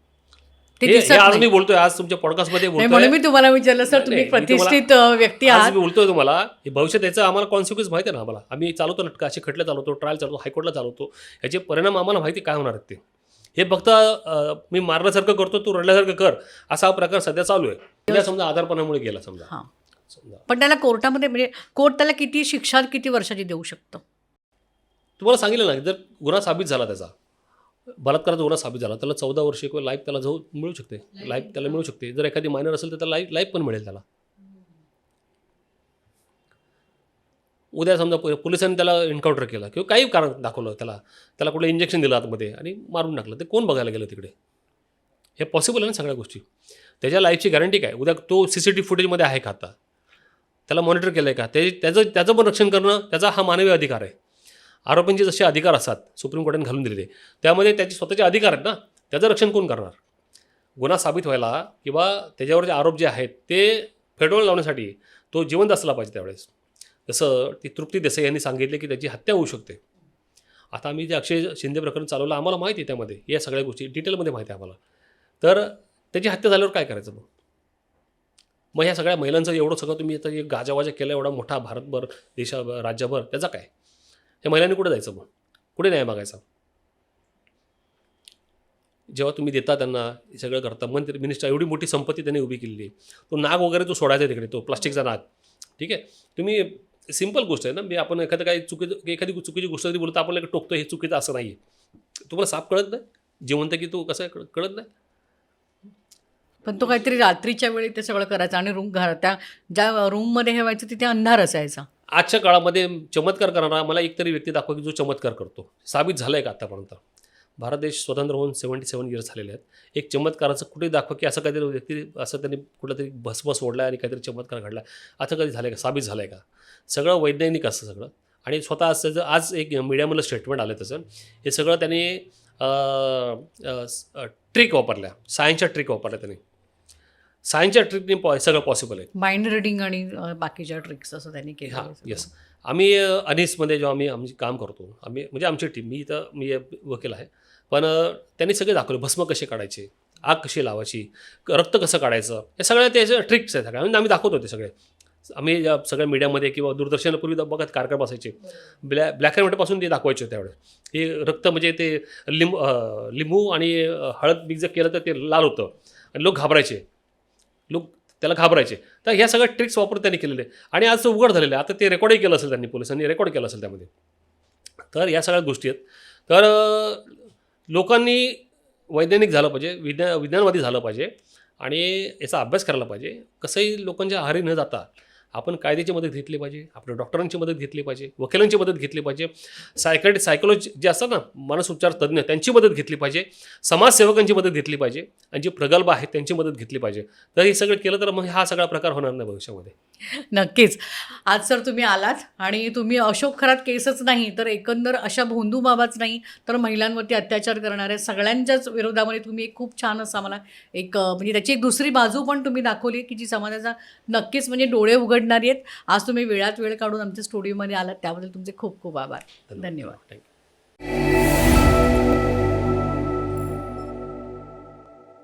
हे आज मी बोलतोय, आज तुमच्या पॉडकास्टमध्ये बोलतोय, म्हणून मी तुम्हाला विचारलं. सर, तुम्ही प्रतिष्ठित व्यक्ती आहात, मी बोलतोय तुम्हाला. हे भविष्यात याचं आम्हाला कॉन्सिक्वेन्स माहिती आहे ना. आम्हाला, आम्ही चालवतो नाटकं, असे खटले चालवतो, ट्रायल चालवतो, हायकोर्टला चालवतो, याचे परिणाम आम्हाला माहिती काय होणार आहेत ते. हे फक्त मी मारल्यासारखं करतो, तू रडल्यासारखं कर, असा हा प्रकार सध्या चालू आहे. उद्या समजा आजारपणामुळे गेला समजा, पण त्याला कोर्टामध्ये, म्हणजे कोर्ट त्याला किती शिक्षा, किती वर्षाची देऊ शकतं? तुम्हाला सांगितलं ना, जर गुन्हा साबित झाला, त्याचा बलात्काराचा गुन्हा साबित झाला, त्याला 14 वर्षे किंवा लाईफ त्याला मिळू शकते. लाईफ त्याला मिळू शकते. जर एखादी मायनर असेल तर त्याला लाईफ पण मिळेल त्याला. उद्या समजा पोलिसांनी त्याला एन्काउंटर केला किंवा काही कारण दाखवलं, त्याला कुठलं इंजेक्शन दिलं आतमध्ये आणि मारून टाकलं, ते कोण बघायला गेलं तिकडे? हे पॉसिबल आहे ना सगळ्या गोष्टी. त्याच्या लाईफची गॅरंटी काय? उद्या तो CCTV फुटेजमध्ये आहे का? आता त्याला मॉनिटर केलं आहे का? त्याचं पण रक्षण करणं त्याचा हा मानवी अधिकार आहे. आरोपींचे जसे अधिकार असतात सुप्रीम कोर्टाने घालून दिलेले, त्यामध्ये त्याचे स्वतःचे अधिकार आहेत ना, त्याचं रक्षण कोण करणार? गुन्हा साबित व्हायला किंवा त्याच्यावर जे आरोप जे आहेत ते फेटाळून लावण्यासाठी तो जिवंत असला पाहिजे त्यावेळेस. जसं ती तृप्ती देसाई यांनी सांगितले की त्याची हत्या होऊ शकते. आता आम्ही जे अक्षय शिंदे प्रकरण चालवलं, आम्हाला माहिती आहे त्यामध्ये या सगळ्या गोष्टी डिटेलमध्ये माहिती आहे आम्हाला. तर त्याची हत्या झाल्यावर काय करायचं मग ह्या सगळ्या महिलांचं एवढं सगळं तुम्ही आता एक गाजावाजा केला एवढा मोठा भारतभर, राज्यभर, त्याचा काय? या महिलांनी कुठे जायचं? मग कुठे न्याय मागायचा? जेव्हा तुम्ही देता त्यांना हे सगळं करता, मिनिस्टर एवढी मोठी संपत्ती त्यांनी उभी केलेली आहे, तो नाग वगैरे तो सोडायचा तिकडे, तो प्लास्टिकचा नाग. ठीक आहे, तुम्ही सिंपल गोष्ट आहे ना. मी आपण एखादी चुकीची गोष्ट जरी बोलतो, आपल्याला टोकतो, हे चुकीचं असं नाही आहे. तुम्हाला साप कळत नाही जिवंत की तो कसं कळत नाही. पण तो काहीतरी रात्रीच्या वेळी ते सगळं करायचं आणि त्या ज्या रूममध्ये ठेवायचं तिथे अंधार असायचा. आजच्या काळामध्ये चमत्कार करणारा मला एकतरी व्यक्ती दाखवा की जो चमत्कार करतो. साबित झालं आहे का आतापर्यंत? भारत देश स्वतंत्र होऊन 77 इयर्स झालेले आहेत. एक चमत्काराचं कुठे दाखवा की असं काहीतरी व्यक्ती, असं त्यांनी कुठंतरी भस्म सोडला आणि काहीतरी चमत्कार घडला, असं कधी झालं आहे का? साबित झालं आहे का? सगळं वैज्ञानिक असतं सगळं. आणि स्वतः असं आज एक मीडियामधलं स्टेटमेंट आलं त्याचं, हे सगळं त्यांनी ट्रिक वापरल्या, सायन्सच्या ट्रिक वापरल्या त्यांनी. सायन्सच्या ट्रिकने सगळं पॉसिबल आहे. माइंड रिडिंग आणि बाकीच्या ट्रिक्स असं त्यांनी हां केलं. येस. आम्ही अनिसमध्ये जेव्हा आम्ही काम करतो, आम्ही म्हणजे आमची टीम, मी वकील आहे, पण त्यांनी सगळे दाखवले भस्म कसे काढायचे, आग कशी लावायची, रक्त कसं काढायचं, हे सगळ्या त्याचे ट्रिक्स आहेत सगळ्या, म्हणजे आम्ही दाखवतो ते सगळे. आम्ही सगळ्या मीडियामध्ये किंवा दूरदर्शनापूर्वी बघत कार्यक्रम असायचे, ब्लॅक अँड व्हाईटपासून ते दाखवायचे त्यावेळेस. हे रक्त म्हणजे ते लिंबू आणि हळद मिक्स जर केलं तर ते लाल होतं आणि लोक त्याला घाबरायचे. तर ह्या सगळ्या ट्रिक्स वापरून त्यांनी केलेले आणि आज उघड झालेलं आहे. आता ते रेकॉर्डही केलं असेल त्यांनी, पोलिसांनी रेकॉर्ड केलं असेल त्यामध्ये. तर या सगळ्या गोष्टी आहेत. तर लोकांनी वैज्ञानिक झालं पाहिजे, विज्ञानवादी झालं पाहिजे आणि याचा अभ्यास करायला पाहिजे. कसंही लोकांच्या आहारी न जाता आपण कायद्याची मदत घेतली पाहिजे, आपल्या डॉक्टरांची मदत घेतली पाहिजे, वकिलांची मदत घेतली पाहिजे, सायकोलॉजी जे असतात ना, मानसोपचार तज्ज्ञ, त्यांची मदत घेतली पाहिजे, समाजसेवकांची मदत घेतली पाहिजे आणि जे प्रगल्भ आहेत त्यांची मदत घेतली पाहिजे. तर हे सगळं केलं तर मग हा सगळा प्रकार होणार नाही भविष्यामध्ये. नक्कीच. आज सर तुम्ही आलात आणि तुम्ही अशोक खरात केसच नाही तर एकंदर अशा भोंदू बाबाच नाही तर महिलांवरती अत्याचार करणाऱ्या सगळ्यांच्याच विरोधामध्ये तुम्ही एक खूप छान असं मला एक म्हणजे त्याची एक दुसरी बाजू पण तुम्ही दाखवली की जी समाजाचा नक्कीच म्हणजे डोळे उघडणारी आहेत. आज तुम्ही वेळात वेळ काढून आमच्या स्टुडिओमध्ये आलात त्याबद्दल तुमचे खूप खूप आभार. धन्यवाद. थँक्यू.